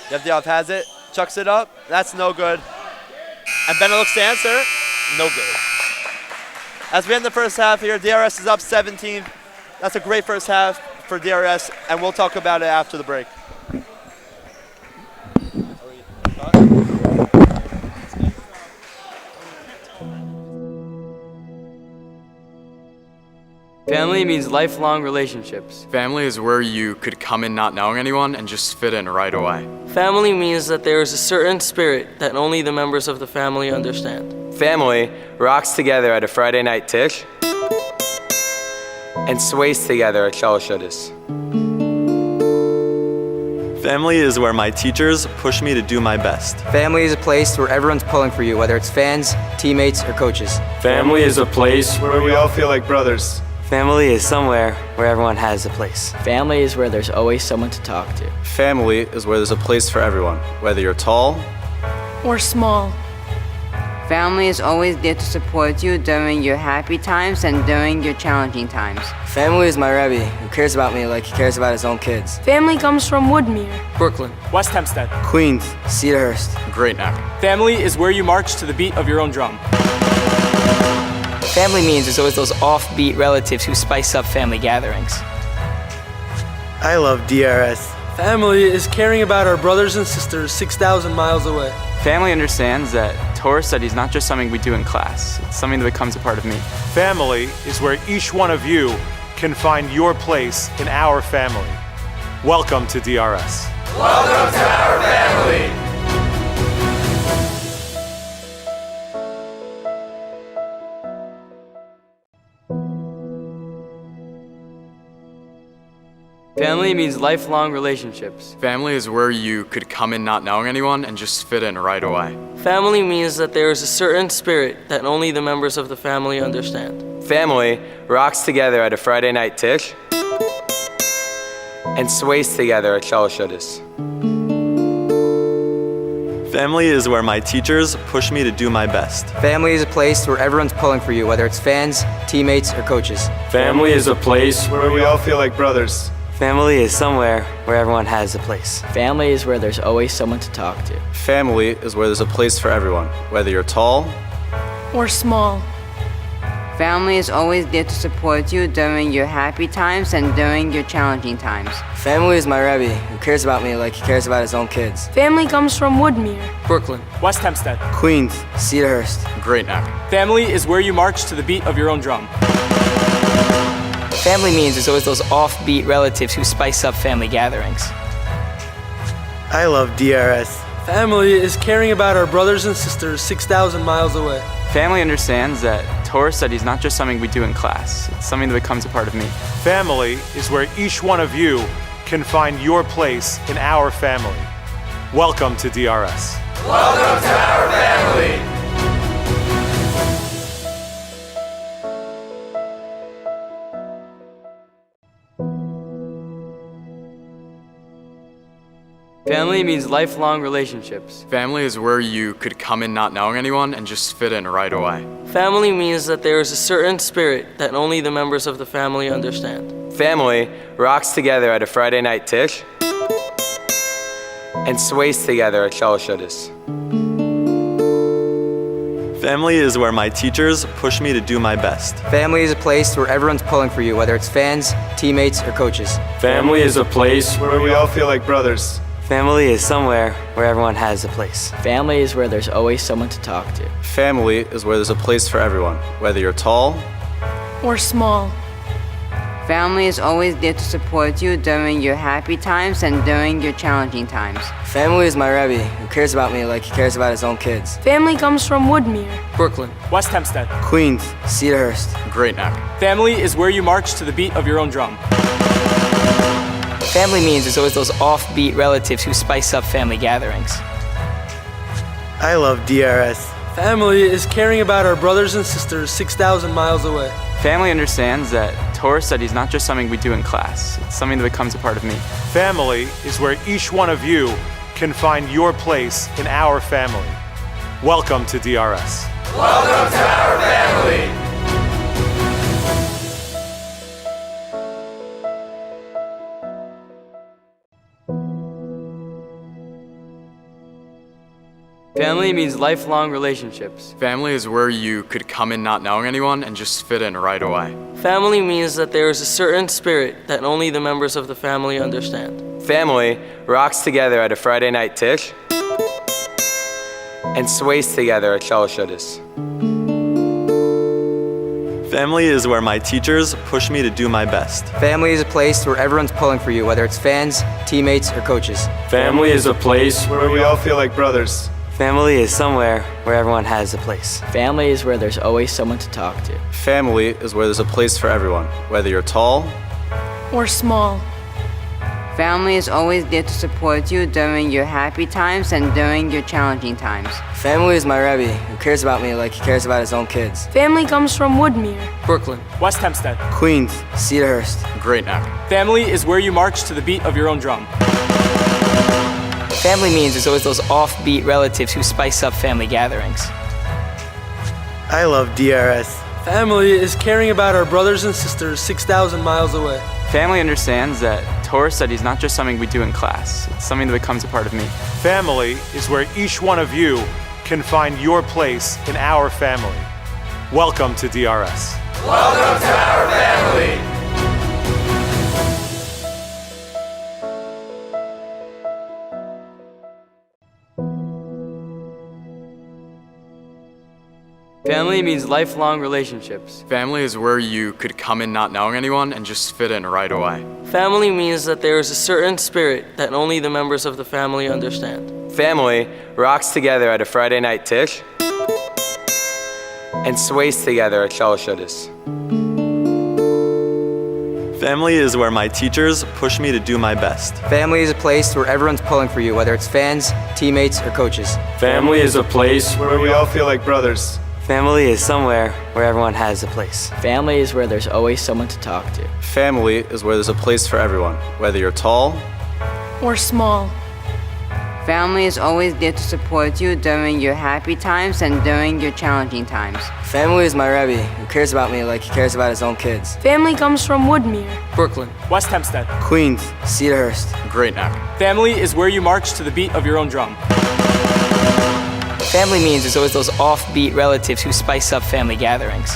Yevdiyov has it. Chucks it up. That's no good. And Bennett looks to answer. No good. As we end the first half here, DRS is up 17. That's a great first half for DRS, and we'll talk about it after the break. Family means lifelong relationships. Family is where you could come in not knowing anyone and just fit in right away. Family means that there is a certain spirit that only the members of the family understand. Family rocks together at a Friday night tish and sways together at Shalosh Shudas. Family is where my teachers push me to do my best. Family is a place where everyone's pulling for you, whether it's fans, teammates, or coaches. Family is a place where we all feel like brothers. Family is somewhere where everyone has a place. Family is where there's always someone to talk to. Family is where there's a place for everyone, whether you're tall or small. Family is always there to support you during your happy times and during your challenging times. Family is my Rebbe, who cares about me like he cares about his own kids. Family comes from Woodmere, Brooklyn, West Hempstead, Queens, Cedarhurst, Great Neck. Family is where you march to the beat of your own drum. Family means there's always those offbeat relatives who spice up family gatherings. I love DRS. Family is caring about our brothers and sisters 6,000 miles away. Family understands that Torah study is not just something we do in class, it's something that becomes a part of me. Family is where each one of you can find your place in our family. Welcome to DRS. Welcome to our family. Family means lifelong relationships. Family is where you could come in not knowing anyone and just fit in right away. Family means that there is a certain spirit that only the members of the family understand. Family rocks together at a Friday night tish and sways together at Shalosh Shudas. Family is where my teachers push me to do my best. Family is a place where everyone's pulling for you, whether it's fans, teammates, or coaches. Family is a place where we all feel like brothers. Family is somewhere where everyone has a place. Family is where there's always someone to talk to. Family is where there's a place for everyone, whether you're tall or small. Family is always there to support you during your happy times and during your challenging times. Family is my Rebbe, who cares about me like he cares about his own kids. Family comes from Woodmere, Brooklyn, West Hempstead, Queens, Cedarhurst, Great Neck. Family is where you march to the beat of your own drum. Family means there's always those offbeat relatives who spice up family gatherings. I love DRS. Family is caring about our brothers and sisters 6,000 miles away. Family understands that Torah study is not just something we do in class, it's something that becomes a part of me. Family is where each one of you can find your place in our family. Welcome to DRS. Welcome to our family. Family means lifelong relationships. Family is where you could come in not knowing anyone and just fit in right away. Family means that there is a certain spirit that only the members of the family understand. Family rocks together at a Friday night tish and sways together at Shalosh Shudas. Family is where my teachers push me to do my best. Family is a place where everyone's pulling for you, whether it's fans, teammates, or coaches. Family is a place where we all feel like brothers. Family is somewhere where everyone has a place. Family is where there's always someone to talk to. Family is where there's a place for everyone, whether you're tall or small. Family is always there to support you during your happy times and during your challenging times. Family is my Rebbe, who cares about me like he cares about his own kids. Family comes from Woodmere, Brooklyn, West Hempstead, Queens, Cedarhurst, Great Neck. Family is where you march to the beat of your own drum. Family means there's always those offbeat relatives who spice up family gatherings. I love DRS. Family is caring about our brothers and sisters 6,000 miles away. Family understands that Torah study is not just something we do in class, it's something that becomes a part of me. Family is where each one of you can find your place in our family. Welcome to DRS. Welcome to our family. Family means lifelong relationships. Family is where you could come in not knowing anyone and just fit in right away. Family means that there is a certain spirit that only the members of the family understand. Family rocks together at a Friday night tish and sways together at Shalosh Shudas. Family is where my teachers push me to do my best. Family is a place where everyone's pulling for you, whether it's fans, teammates, or coaches. Family is a place where we all feel like brothers. Family is somewhere where everyone has a place. Family is where there's always someone to talk to. Family is where there's a place for everyone, whether you're tall or small. Family is always there to support you during your happy times and during your challenging times. Family is my Rebbe, who cares about me like he cares about his own kids. Family comes from Woodmere, Brooklyn, West Hempstead, Queens, Cedarhurst, Great Neck. Family is where you march to the beat of your own drum. Family means there's always those offbeat relatives who spice up family gatherings. I love DRS. Family is caring about our brothers and sisters 6,000 miles away. Family understands that Torah study is not just something we do in class, it's something that becomes a part of me. Family is where each one of you can find your place in our family. Welcome to DRS. Welcome to our family. Family means lifelong relationships. Family is where you could come in not knowing anyone and just fit in right away. Family means that there is a certain spirit that only the members of the family understand. Family rocks together at a Friday night tish and sways together at Shalosh Shudas. Family is where my teachers push me to do my best. Family is a place where everyone's pulling for you, whether it's fans, teammates, or coaches. Family is a place where we all feel like brothers. Family is somewhere where everyone has a place. Family is where there's always someone to talk to. Family is where there's a place for everyone, whether you're tall or small. Family is always there to support you during your happy times and during your challenging times. Family is my Rebbe, who cares about me like he cares about his own kids. Family comes from Woodmere, Brooklyn, West Hempstead. Queens, Cedarhurst. Great Neck. Family is where you march to the beat of your own drum. Family means there's always those offbeat relatives who spice up family gatherings.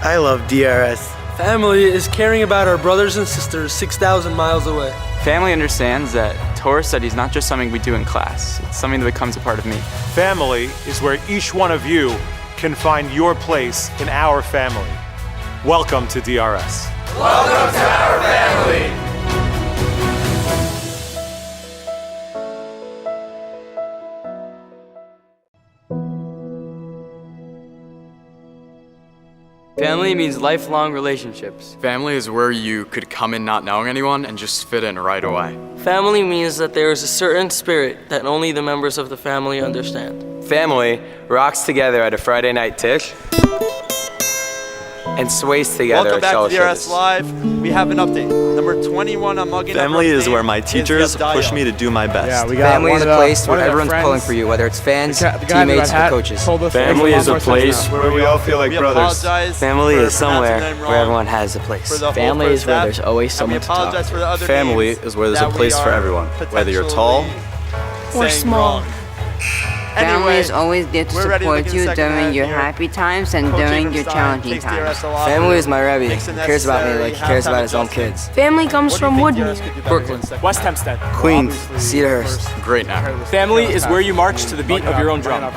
I love DRS. Family is caring about our brothers and sisters 6,000 miles away. Family understands that Torah study is not just something we do in class, it's something that becomes a part of me. Family is where each one of you can find your place in our family. Welcome to DRS. Welcome to our family. Family means lifelong relationships. Family is where you could come in not knowing anyone and just fit in right away. Family means that there is a certain spirit that only the members of the family understand. Family rocks together at a Friday night tish and sways together Welcome at back Shalosh to DRS Shabbos. Live. We have an update. Number 21 on Magen. Family is where my teachers push me to do my best. Yeah, we got Family one is of a the- place one where of the everyone's friends, pulling for you, whether it's fans, the guy in the red teammates, or hat coaches. told us to Family make is a one more place touchdown. where we all feel like We brothers. apologize Family for is somewhere pronouncing the name where wrong everyone has a place. for the whole Family first is where half, there's always and someone we to talk apologize to. for the other Family names is where there's a that we place for are everyone, whether you're tall or saying small. wrong. Family Anyway, is always there to we're ready to support begin you the second during half your here. happy times and Coach during your Abraham challenging takes times. DRS a lot Family for is my Rebbe, makes the who cares about me necessary like he cares halftime about his own adjustments. kids. Family comes What do from you think DRS Woodmere, could do better Brooklyn, in the second West half? Hempstead. Queens, Cedarhurst. Great Neck. Family is where you march to the beat of your own drum.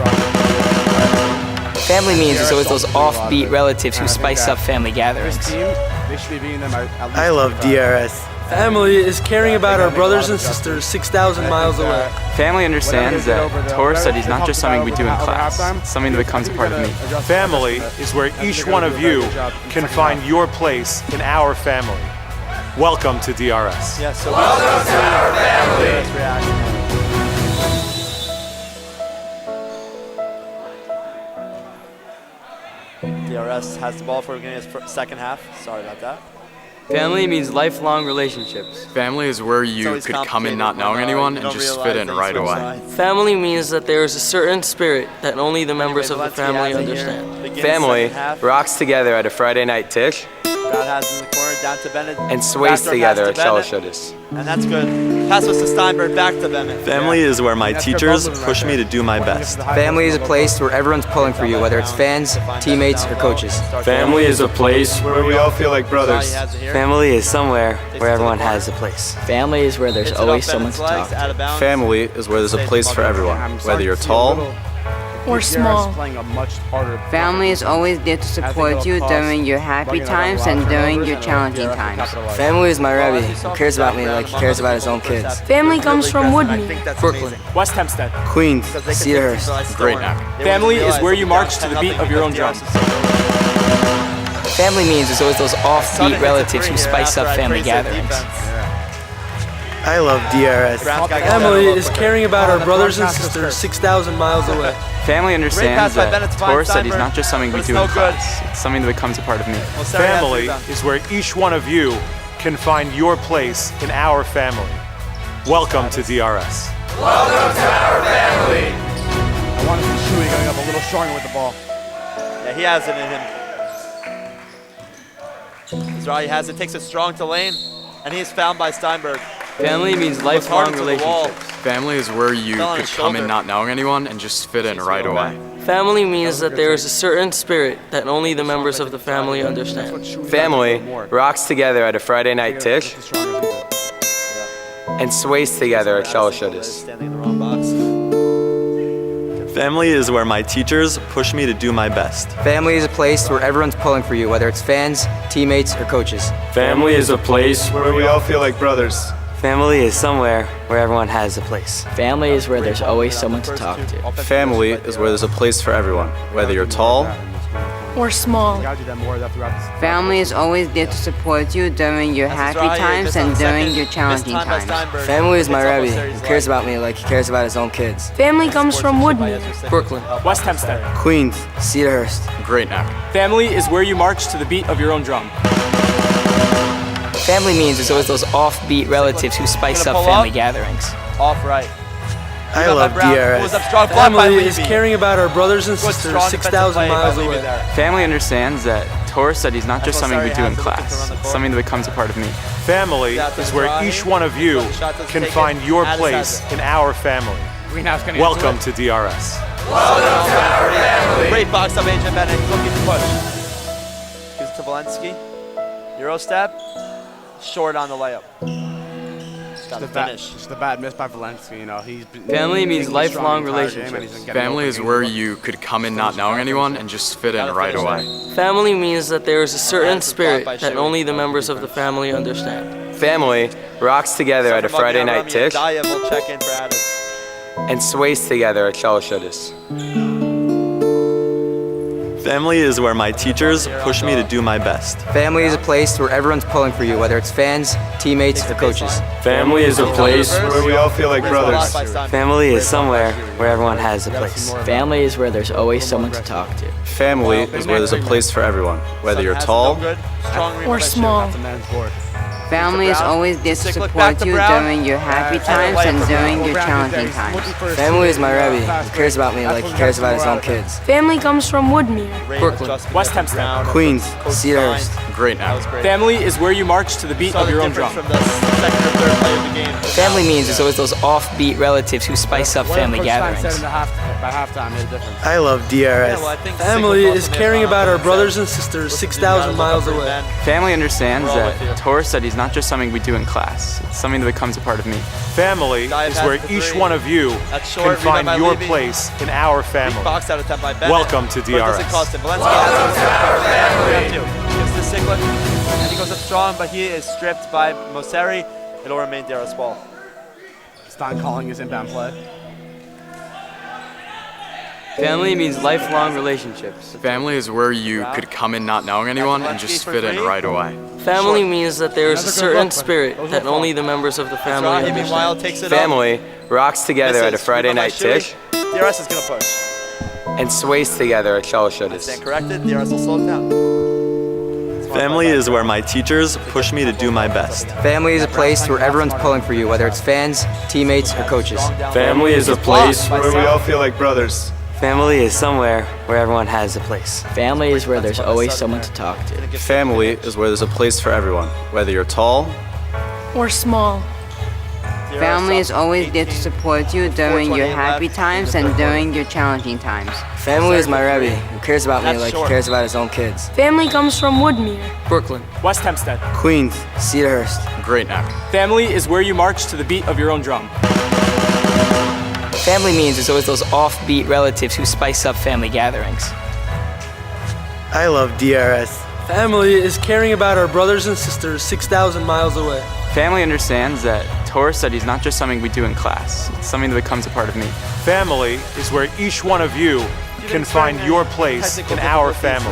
Family means there's always those offbeat relatives who spice up family gatherings. This team, they should be beating them at least I love 55. DRS. Family is caring about our brothers and sisters 6,000 miles away. Family understands that Torah study is not just something we do in class, it's something that becomes a part of me. Family is where each one of you can find your place in our family. Welcome to DRS. Yeah, so Welcome to our family. DRS reaction. DRS has the ball for the beginning of the second half. Sorry about that. Family means lifelong relationships. Family is where It's you always could come in complicated not knowing when, anyone you and don't just realize fit in that you right switch away. sides. Family means that there is a certain spirit that only the members of the Valencia family has it here. understand. Begins Family second half. rocks together at a Friday night tish Brad has in the corner, down to Bennett. and sways Backdoor together pass at to Shalosh Bennett. Shabbos. And that's good. Pass was to Steinberg, back to Bennett. Family is where my teachers push me to do my best. Family is a place where everyone's pulling for you, whether it's fans, teammates, or coaches. Family is a place where we all feel like brothers. Family is somewhere where everyone has a place. Family is where there's always someone to talk to. Family is where there's a place for everyone, whether you're tall or small. Family is always there to support you during your happy times and during your challenging times. Family is my Rebbe, who cares about me like he cares about his own kids. Family comes from Woodmere, Brooklyn, West Hempstead. Queens, Cedarhurst. Great Neck. Family is where you march to the beat of your own drum. Family means there's always those offbeat relatives who spice up family gatherings. I love DRS. Family is caring about our brothers and sisters 6,000 miles away. Family understands pass by Bennett that to find Torah study is Steinberg, not just something we but do it's in no good. class, it's something that becomes a part of me. Well, Sarah has Family rebound. is where each one of you can find your place in our family. Welcome to DRS. Welcome to our family. I want to see Shuey going up a little stronger with the ball. Yeah, he has it in him. Israeli has it, takes it strong to lane, and he's found by Steinberg. family means Goes hard lifelong into the wall. relationships. Family is where you Fell on could his come in shoulder. not knowing anyone and just fit in right away. Family means that there is a certain spirit that only the members of the family understand. Family rocks together at a Friday night tish and sways together at Shalosh Shabbos. Standing in the wrong box. Family is where my teachers push me to do my best. Family is a place where everyone's pulling for you, whether it's fans, teammates, or coaches. Family is a place where we all feel like brothers. Family is somewhere where everyone has a place. Family is where there's always someone to talk to. Family is where there's a place for everyone, whether you're tall or small. Family is always there to support you during your happy times and during your challenging times. Family is my Rebbe, who cares about me like he cares about his own kids. Family comes from Woodmere, Brooklyn, West Hempstead. Queens, Cedarhurst. Great Neck. Family is where you march to the beat of your own drum. Family means there's always those offbeat relatives who spice up family gatherings. Off right. I love DRS. Family is caring about our brothers and sisters 6,000 miles away. Family understands that Torah study is not just something we do in class. It's something that becomes a part of me. Family is where each one of you can find your place in our family. Welcome to DRS. Welcome to our family. Great box up, Agent Bennett. Looking to push. Gives it to Valensky. Euro step. Short on the layup. Got to finish. Just a bad miss by Valensky. You know, he's been Family means lifelong relationships. Family is where you could come in not knowing anyone and just fit in right away. Family means that there is a certain spirit that only the members of the family understand. Family rocks together at a Friday night tish We'll check in for Addis. and sways together at Shalosh Shuddis. Family is where my teachers push me to do my best. Family is a place where everyone's pulling for you, whether it's fans, teammates, or coaches. Family is a place where we all feel like brothers. Family is somewhere where everyone has a place. Family is where there's always someone to talk to. Family is where there's a place for everyone, whether you're tall or small. Family is always there to support you during your happy times and during your challenging times. Family is my Rebbe, who cares about me like he cares about his own kids. Family comes from Woodmere, Brooklyn, West Hempstead, Queens, Cedarhurst. Great now. Family is where you march to the beat of your own drum. Family means there's always those offbeat relatives who spice up family gatherings. By halftime made a difference. I love DRS. Family is caring about our brothers and sisters 6,000 miles away. Family understands that Torah study is not just something we do in class. It's something that becomes a part of me. Family is where each one of you can find your place in our family. Welcome to DRS. Welcome to our family. Gives the Siglet, and he goes up strong, but he is stripped by Mosseri. It'll remain DRS ball. Stein calling his inbound play. Family means lifelong relationships. Family is where you could come in not knowing anyone and just fit in right away. Family means that there is a certain spirit that only the members of the family understand. Family rocks together at a Friday night tish DRS is going to push. and sways together at Shalosh Shuddis. Stand corrected, DRS will slow it down. Family is where my teachers push me to do my best. Family is a place where everyone's pulling for you, whether it's fans, teammates, or coaches. Family is a place where we all feel like brothers. Family is somewhere where everyone has a place. Family is where there's always someone to talk to. Family is where there's a place for everyone, whether you're tall or small. Family is always there to support you during your happy times and during your challenging times. Family is my Rebbe, who cares about me like he cares about his own kids. Family comes from Woodmere, Brooklyn, West Hempstead, Queens, Cedarhurst. Great now. Family is where you march to the beat of your own drum. Family means there's always those offbeat relatives who spice up family gatherings. I love DRS. Family is caring about our brothers and sisters 6,000 miles away. Family understands that Torah study is not just something we do in class. It's something that becomes a part of me. Family is where each one of you can find your place in our family.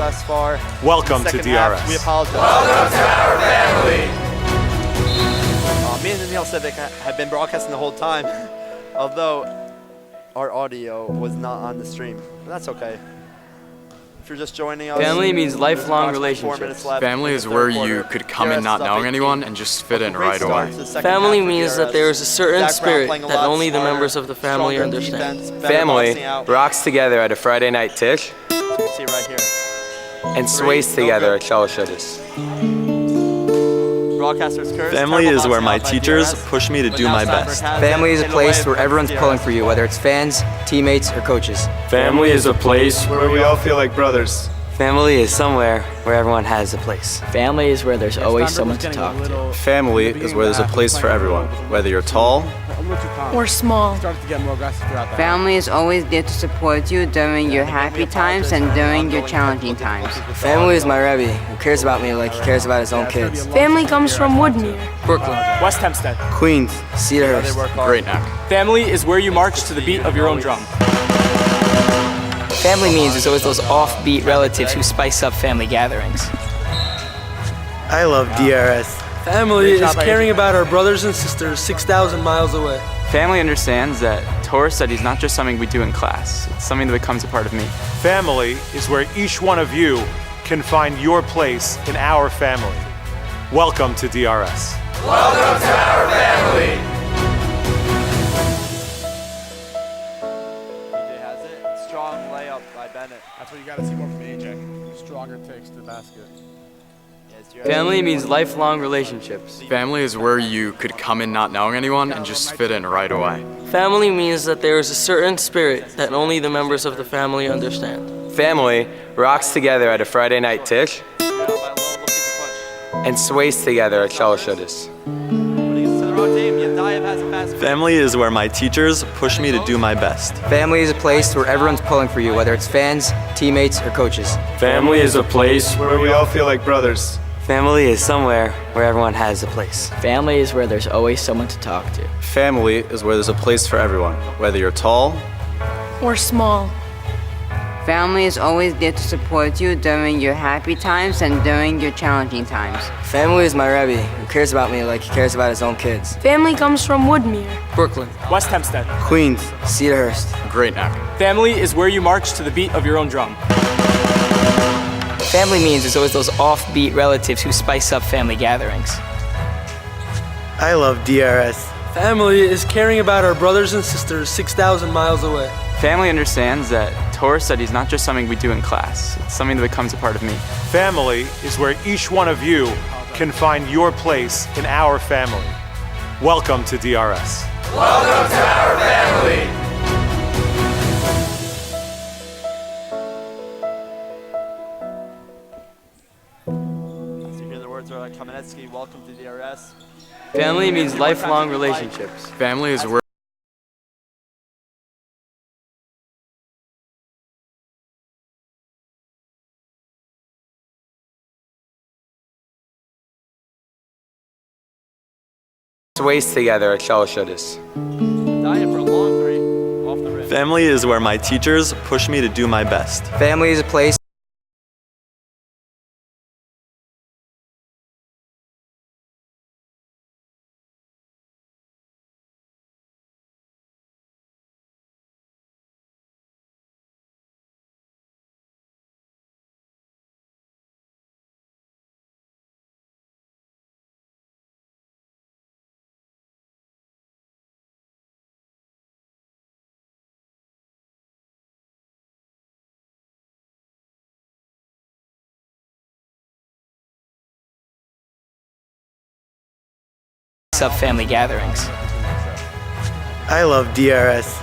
Welcome to DRS. We apologize. Welcome to our family. Me and Neil Civic have been broadcasting the whole time, although our audio was not on the stream. But that's okay. If you're just joining us, family means lifelong relationships. Family is where you could come in not knowing anyone and just fit in right away. Family means that there is a certain spirit that only the members of the family understand. Family rocks together at a Friday night tish see right here. and sways together at Shalosh Shuddis. Broadcasters curse. Family is where my teachers push me to do my best. Family is a place where everyone's pulling for you, whether it's fans, teammates, or coaches. Family is a place where we all feel like brothers. Family is somewhere where everyone has a place. Family is where there's always someone to talk to. Family is where there's a place for everyone, whether you're tall or small. Family is always there to support you during your happy times and during your challenging times. Family is my Rebbe, who cares about me like he cares about his own kids. Family comes from Woodmere, Brooklyn, West Hempstead, Queens, Cedarhurst. Great now. Family is where you march to the beat of your own drum. Family means there's always those offbeat relatives who spice up family gatherings. I love DRS. Family is caring about our brothers and sisters 6,000 miles away. Family understands that Torah study is not just something we do in class. It's something that becomes a part of me. Family is where each one of you can find your place in our family. Welcome to DRS. Welcome to our family. That's what you got to see more from AJ. Stronger takes to the basket. Family means lifelong relationships. Family is where you could come in not knowing anyone and just fit in right away. Family means that there is a certain spirit that only the members of the family understand. Family rocks together at a Friday night tish and sways together at shalosh shudas. Family is where my teachers push me to do my best. Family is a place where everyone's pulling for you, whether it's fans, teammates, or coaches. Family is a place where we all feel like brothers. Family is somewhere where everyone has a place. Family is where there's always someone to talk to. Family is where there's a place for everyone, whether you're tall or small. Family is always there to support you during your happy times and during your challenging times. Family is my Rebbe, who cares about me like he cares about his own kids. Family comes from Woodmere, Brooklyn, West Hempstead, Queens, Cedarhurst. Great Neck. Family is where you march to the beat of your own drum. Family means there's always those offbeat relatives who spice up family gatherings. I love DRS. Family is caring about our brothers and sisters 6,000 miles away. Family understands that Torah study is not just something we do in class. It's something that becomes a part of me. Family is where each one of you can find your place in our family. Welcome to DRS. Welcome to our family. Kamenetsky, welcome to DRS. Family means lifelong relationships. Family is where Sways together at shalosh shudas. Family is where my teachers push me to do my best. Family is a place up family gatherings. I love DRS.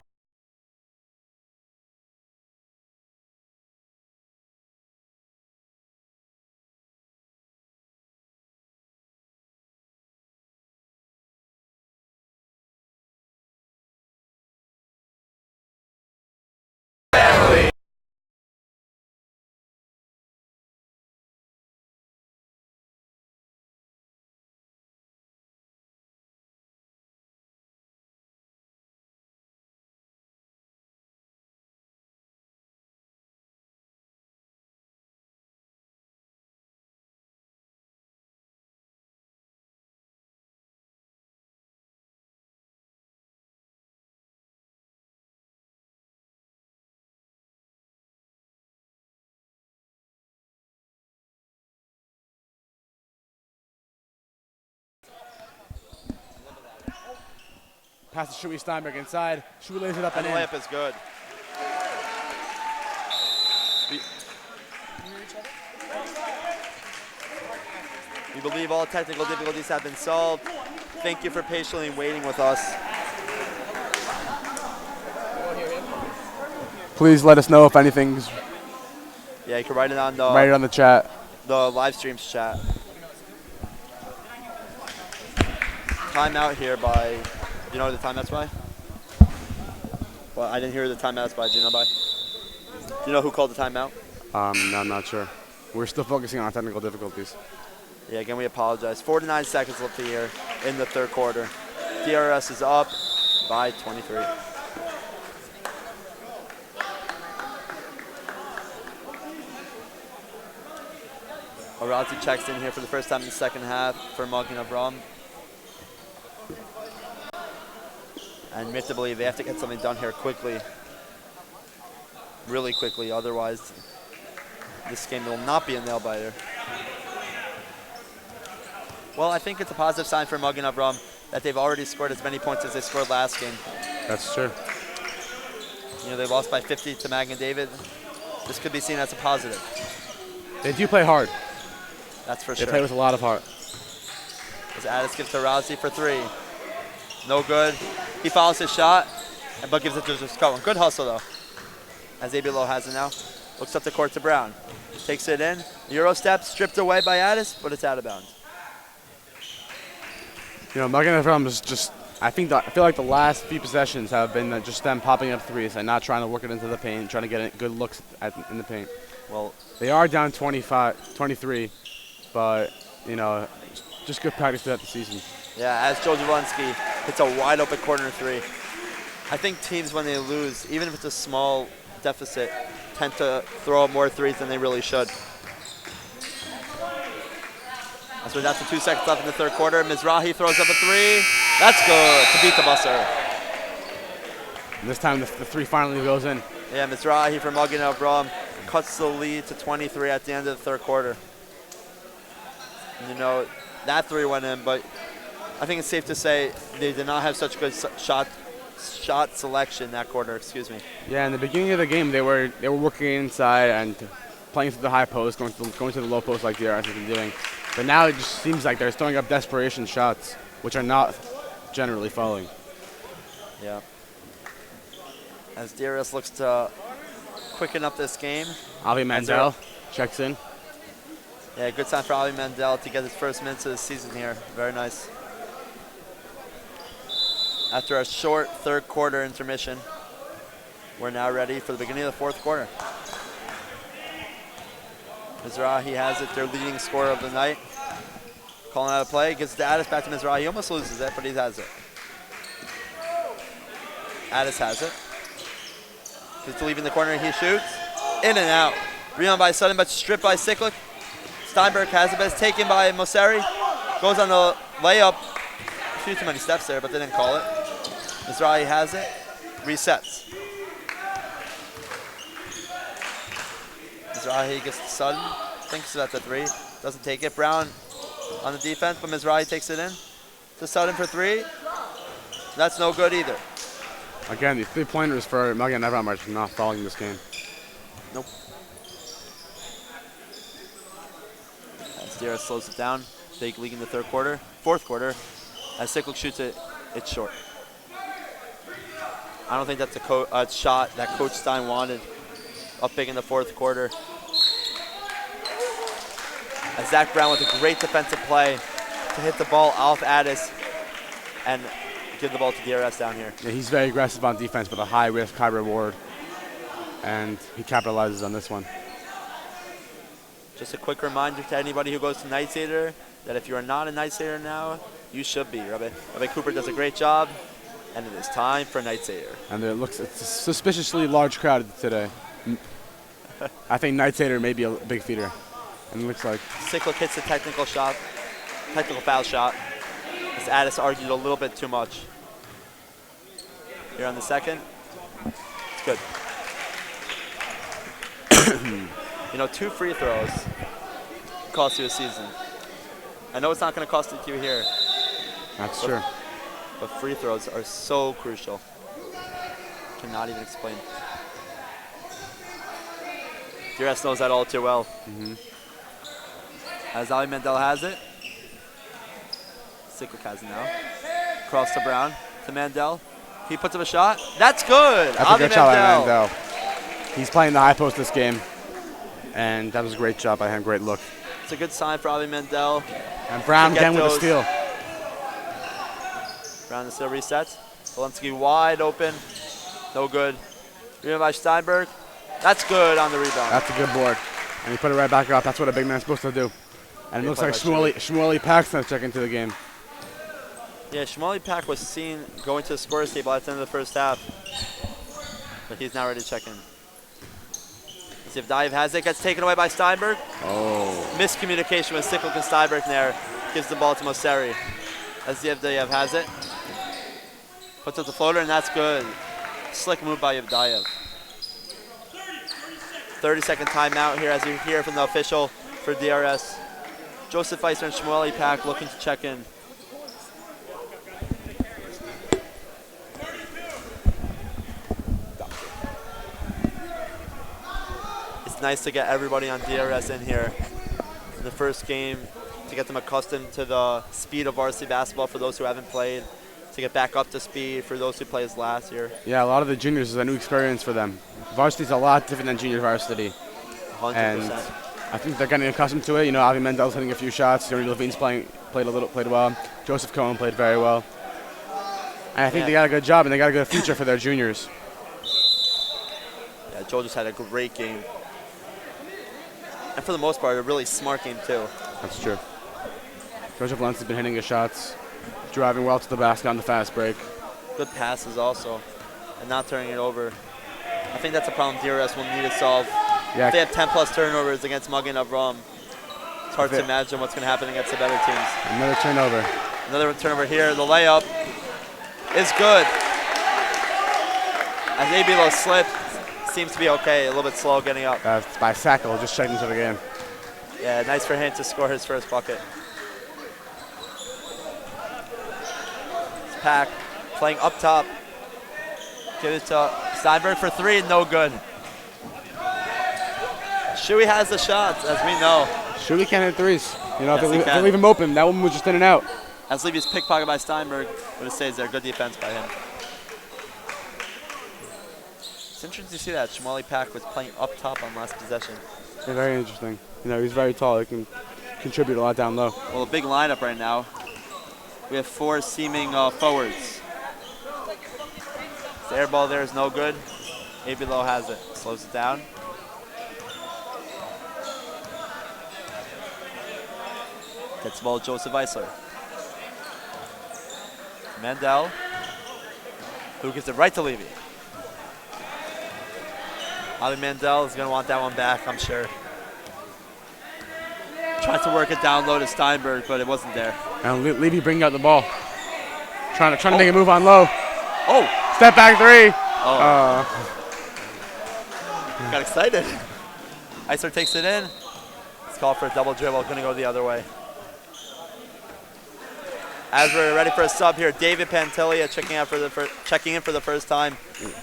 Pass to Shuey Steinberg inside. Shuey lays it up and in. The layup is good. We believe all technical difficulties have been solved. Thank you for patiently waiting with us. Please let us know if anything's. Yeah, you can write it on the chat. The live streams chat. Timeout here by. Do you know the timeouts by? Well, I didn't hear the timeouts by. Do you know by? Do you know who called the timeout? No, I'm not sure. We're still focusing on technical difficulties. Yeah, again, we apologize. 49 seconds left here in the third quarter. DRS is up by 23. Varsity checks in here for the first time in the second half for Magen Avraham. And we have to believe they have to get something done here quickly. Really quickly, otherwise this game will not be a nail-biter. Well, I think it's a positive sign for Magen Avraham that they've already scored as many points as they scored last game. That's true. You know, they lost by 50 to Magen David. this could be seen as a positive. They do play hard. That's for They sure. play with a lot of heart. As Addis gives to Rousey for 3. No good. He follows his shot, but gives it to Scotland. Good hustle, though. As Abelo has it now. Looks up the court to Brown. Takes it in. Euro step, stripped away by Addis, but it's out of bounds. You know, Magen Avraham is just, I feel like the last few possessions have been just them popping up threes and not trying to work it into the paint, trying to get good looks in the paint. Well, they are down 23, but, you know, just good practice throughout the season. Yeah, as Joe Javonsky hits a wide open corner 3. I think teams, when they lose, even if it's a small deficit, tend to throw up more threes than they really should. So that's the 2 seconds left in the third quarter. Mizrahi throws up a 3. That's good to beat the buzzer. And this time the 3 finally goes in. Yeah, Mizrahi from Magen Avraham cuts the lead to 23 at the end of the third quarter. And you know, that 3 went in, but I think it's safe to say they did not have such good shot selection that quarter. Excuse me. Yeah, in the beginning of the game, they were working inside and playing through the high post, going to the low post like DRS has been doing. But now it just seems like they're throwing up desperation shots, which are not generally falling. Yeah. As DRS looks to quicken up this game. Avi Mandel checks in. Yeah, good time for Avi Mandel to get his first minutes of the season here. Very nice. After a short third quarter intermission, we're now ready for the beginning of the fourth quarter. Mizrahi has it, their leading scorer of the night. Calling out a play, gives it to Addis, back to Mizrahi. He almost loses it, but he has it. Addis has it. He's leaving the corner, he shoots. In and out. Rebound by Sutton, but stripped by Siklik. Steinberg has it, but it's taken by Mosseri. Goes on the layup. A few too many steps there, but they didn't call it. Mizrahi has it, resets. Mizrahi gets to Sutton, thinks about the 3, doesn't take it. Brown on the defense, but Mizrahi takes it in to Sutton for 3. That's no good either. Again, the 3-pointers for Magen Avraham are not falling this game. Nope. As DRS slows it down, big league in the fourth quarter. As Siklik shoots it, it's short. I don't think that's a shot that Coach Stein wanted. Up big in the fourth quarter. As Zach Brown with a great defensive play to hit the ball off Addis and give the ball to DRS down here. Yeah, he's very aggressive on defense, but a high risk, high reward. And he capitalizes on this one. Just a quick reminder to anybody who goes to Night Seder that if you are not a Night Seder now, you should be. Rabbi Cooper does a great job, and it is time for Night Seder. And it's a suspiciously large crowd today. I think Night Seder may be a big feeder. And it looks like Siklik hits the technical foul shot. As Addis argued a little bit too much. Here on the second. It's good. You know, 2 free throws cost you a season. I know it's not going to cost you here. That's true. But free throws are so crucial. Cannot even explain. DRS knows that all too well. As Ali Mandel has it. Siklik has it now. Cross to Brown, to Mandel. He puts up a shot. That's good. That's a good shot by Mandel. He's playing the high post this game. And that was a great job by him. Great look. It's a good sign for Ali Mandel. And Brown again with a steal. Brown still resets. Walensky wide open. No good. Rebound by Steinberg. That's good on the rebound. That's a good board. And he put it right back up. That's what a big man's supposed to do. And it looks like Shmuley Paxton's checking into the game. Yeah, Shmuley Pack was seen going to the scorer's table at the end of the first half. But he's now ready to check in. Let's see if Daiv has it. Gets taken away by Steinberg. Oh. Miscommunication with Siklik and Steinberg there. Gives the ball to Mosseri. As Yevdayev has it. Puts up the floater, and that's good. Slick move by Yevdayev. 30-second timeout here as you hear from the official for DRS. Joseph Eisner and Shmueli Pack looking to check in. nice to get everybody on DRS in here in the first game to get them accustomed to the speed of varsity basketball for those who haven't played, to get back up to speed for those who played last year. Yeah, a lot of the juniors is a new experience for them. Varsity's a lot different than junior varsity. 100%. And I think they're getting accustomed to it. You know, Avi Mendel's hitting a few shots. Yuri Levine's played well. Joseph Cohen played very well. And I think they got a good job and they got a good future for their juniors. Yeah, Joel just had a great game. And for the most part, a really smart game too. That's true. Joseph Lentz has been hitting his shots, driving well to the basket on the fast break. Good passes also, and not turning it over. I think that's a problem DRS will need to solve. Yeah. If they have 10+ turnovers against Magen and Avraham, it's hard to imagine what's going to happen against the better teams. Another turnover. Another turnover here. The layup is good. As Abelo slipped, seems to be okay. A little bit slow getting up. By Sackel, just checking into the game. Yeah, nice for him to score his first bucket. It's Pack playing up top. Give it to Steinberg for 3, no good. Shuey has the shots, as we know. Shuey can't hit threes. You know, Yes, if they leave him open, that one was just in and out. As Levy's pickpocket by Steinberg, but it stays there. Good defense by him. It's interesting to see that Shmuley Pack was playing up top on last possession. Yeah, very interesting. You know, he's very tall. He can contribute a lot down low. Well, a big lineup right now. We have 4 seaming forwards. The air ball there is no good. Abelo has it. Slows it down. Gets the ball to Joseph Eisler. Mandel, who gives it right to Levy. Ali Mandel is going to want that one back, I'm sure. Tried to work it down low to Steinberg, but it wasn't there. And Levy bringing out the ball. Trying to make a move on low. Oh! Step back 3. Oh. Got excited. Eisler takes it in. It's called for a double dribble. Going to go the other way. As we're ready for a sub here, David Pantilia checking in for the first time.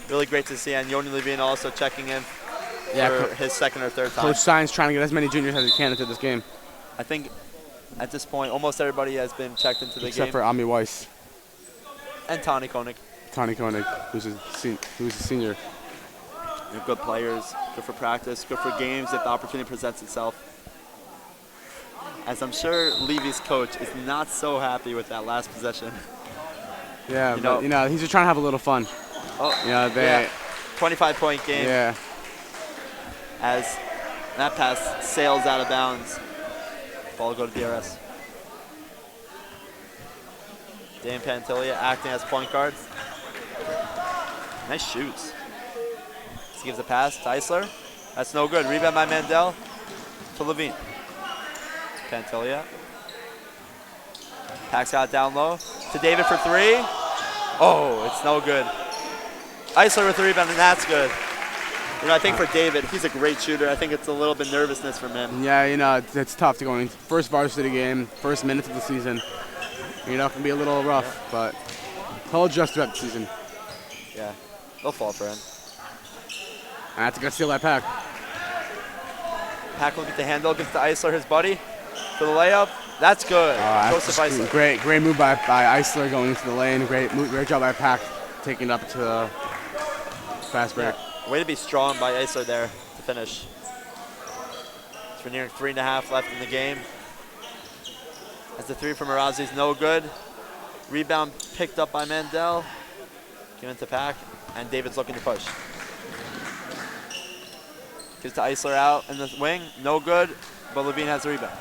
Really great to see, and Yoni Levine also checking in for his second or third time. Coach Sines trying to get as many juniors as he can into this game. I think at this point, almost everybody has been checked into the game. Except for Ami Weiss. And Tani Koenig. Tani Koenig, who's a senior. They're good players, good for practice, good for games if the opportunity presents itself. As I'm sure Levy's coach is not so happy with that last possession. Yeah, but he's just trying to have a little fun. Oh, yeah, 25-point game. Yeah. As that pass sails out of bounds. Ball will go to DRS. Dan Pantilia acting as point guard. Nice shoots. Just gives a pass to Eisler. That's no good. Rebound by Mandel to Levine. Pantilia. Packs out down low to David for 3. Oh, it's no good. Eisler with the rebound, and that's good. I think for David, he's a great shooter. I think it's a little bit nervousness from him. Yeah, it's tough to go in. First varsity game, first minutes of the season. It can be a little rough, but he'll adjust throughout the season. Yeah, they'll fall for him. I have to go steal that Pack. Pack will get the handle, gives to Eisler, his buddy, for the layup. That's good. Joseph Eisler. Great move by Eisler going into the lane. Great job by Pack taking it up to the fast break. Yeah. Way to be strong by Eisler there to finish. So we're nearing 3.5 left in the game. As the 3 from Arazi is no good. Rebound picked up by Mandel. Given to Pack, and David's looking to push. Gives to Eisler out in the wing, no good, but Levine has the rebound.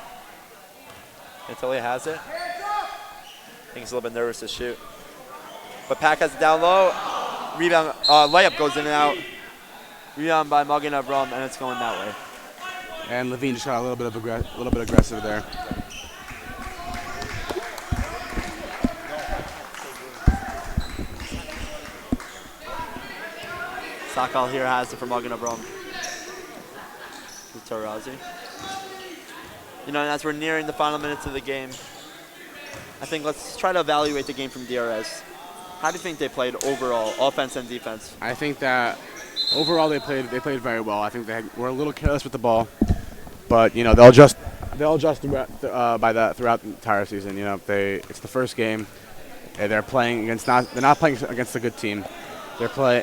Antilia has it. I think he's a little bit nervous to shoot. But Pack has it down low. Rebound, layup goes in and out. Rebound by Magen Avraham, and it's going that way. And Levine just got a little bit aggressive there. Sakal here has it for Magen Avraham. To Arazi. And as we're nearing the final minutes of the game, I think let's try to evaluate the game from DRS. How do you think they played overall, offense and defense? I think that Overall, they played very well. I think they were a little careless with the ball, but you know they'll adjust throughout the entire season. You know, it's the first game. They're playing against they're not playing against a good team. You know,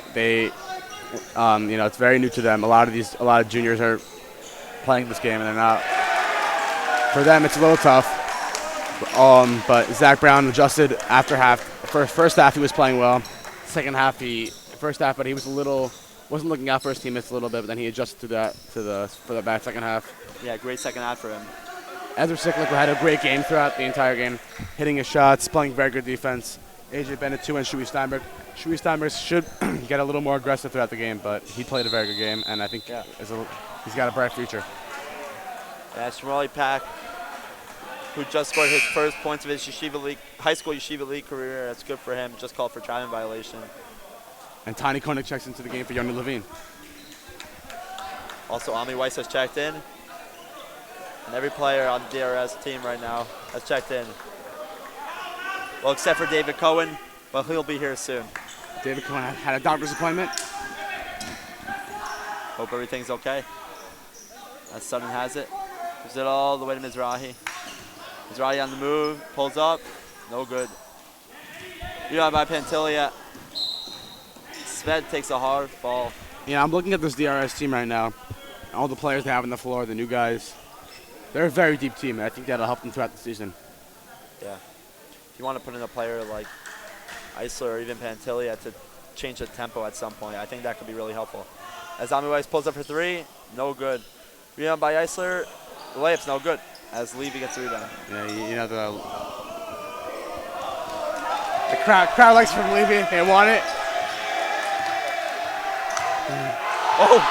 it's very new to them. A lot of juniors are playing this game, and they're not. For them, it's a little tough. But Zach Brown adjusted after half. First half, he was playing well. Second half, but he was wasn't looking out for his teammates a little bit. But then he adjusted for the bad second half. Yeah, great second half for him. Ezra Siklik had a great game throughout the entire game, hitting his shots, playing very good defense. AJ Bennett too, and Shuey Steinberg. Shuey Steinberg should get a little more aggressive throughout the game, but he played a very good game, and I think he's got a bright future. Yeah, Shmurli Pack, who just scored his first points of his high school Yeshiva League career. That's good for him. Just called for traveling violation. And Tiny Koenig checks into the game for Yoni Levine. Also, Ami Weiss has checked in. And every player on the DRS team right now has checked in. Well, except for David Cohen, but he'll be here soon. David Cohen had a doctor's appointment. Hope everything's okay. As Sutton has it. Gives it all the way to Mizrahi. Mizrahi on the move, pulls up, no good. Rebound by Pantilia. Sved takes a hard fall. Yeah, I'm looking at this DRS team right now. All the players they have on the floor, the new guys. They're a very deep team, and I think that'll help them throughout the season. Yeah. If you want to put in a player like Eisler or even Pantilia to change the tempo at some point, I think that could be really helpful. As Ami Weiss pulls up for three, no good. Rebound by Eisler, the layup's no good, as Levy gets the rebound. Yeah, you know, the crowd likes it from Levy. They want it. Oh!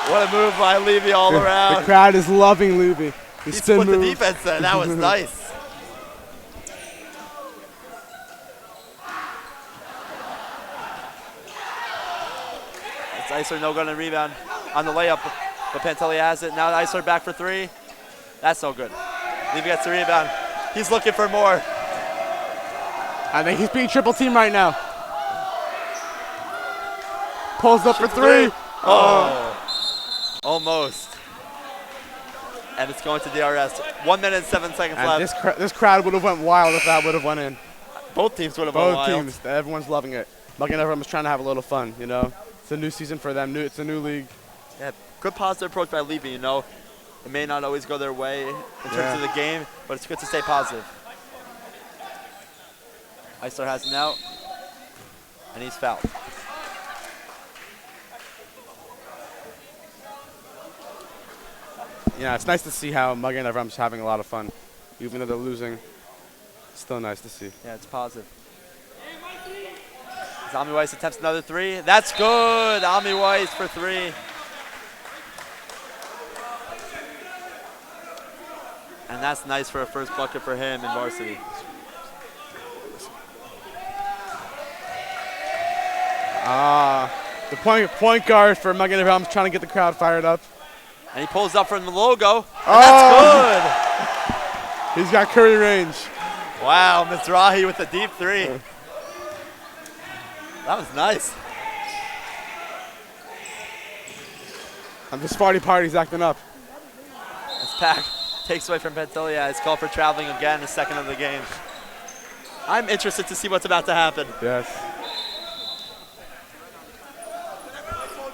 What a move by Levy all around. The crowd is loving Levy. He split the defense then. That was nice. It's Eisler no good on the rebound on the layup, but Pantelli has it. Now Eisler back for three. That's no good. Levy gets the rebound. He's looking for more. I think he's being triple teamed right now. Pulls up for three. Oh. Almost. And it's going to DRS. 1 minute and 7 seconds left. This crowd would have went wild if that would have went in. Both teams would have went wild. Both teams. Everyone's loving it. Magen Avraham is trying to have a little fun, you know. It's a new season for them. It's a new league. Yeah, good positive approach by Levy, you know. It may not always go their way in terms of the game, but it's good to stay positive. Eisler has him out, and he's fouled. Yeah, it's nice to see how Magen Avraham's having a lot of fun. Even though they're losing, it's still nice to see. Yeah, it's positive. As Ami Weiss attempts another three. That's good! Ami Weiss for three. And that's nice for a first bucket for him in varsity. The point guard for Magen Avraham's trying to get the crowd fired up. And he pulls up from the logo. That's good. He's got Curry range. Wow, Mizrahi with a deep three. That was nice. And the Sparty party's acting up. This pack takes away from Pantilia. It's called for traveling again, the second of the game. I'm interested to see what's about to happen. Yes.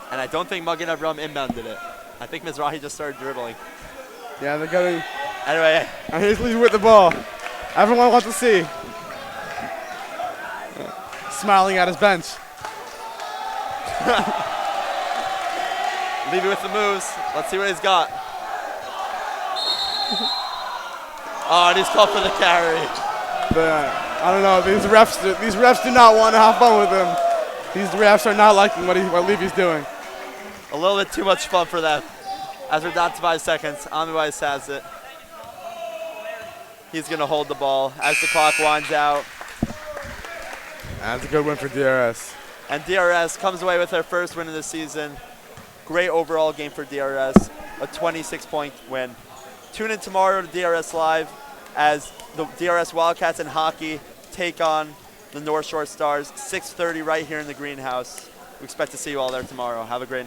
And I don't think Magen Avraham inbounded it. I think Mizrahi just started dribbling. Yeah, they're getting. Anyway. And here's Levy with the ball. Everyone wants to see. Smiling at his bench. Levy with the moves. Let's see what he's got. Oh, and he's called for the carry. I don't know. These refs do not want to have fun with him. These refs are not liking what Levy's doing. A little bit too much fun for them. As we're down to 5 seconds, Ami Weiss has it. He's going to hold the ball as the clock winds out. That's a good win for DRS. And DRS comes away with their first win of the season. Great overall game for DRS, a 26-point win. Tune in tomorrow to DRS Live as the DRS Wildcats in hockey take on the North Shore Stars, 6:30 right here in the greenhouse. We expect to see you all there tomorrow. Have a great night.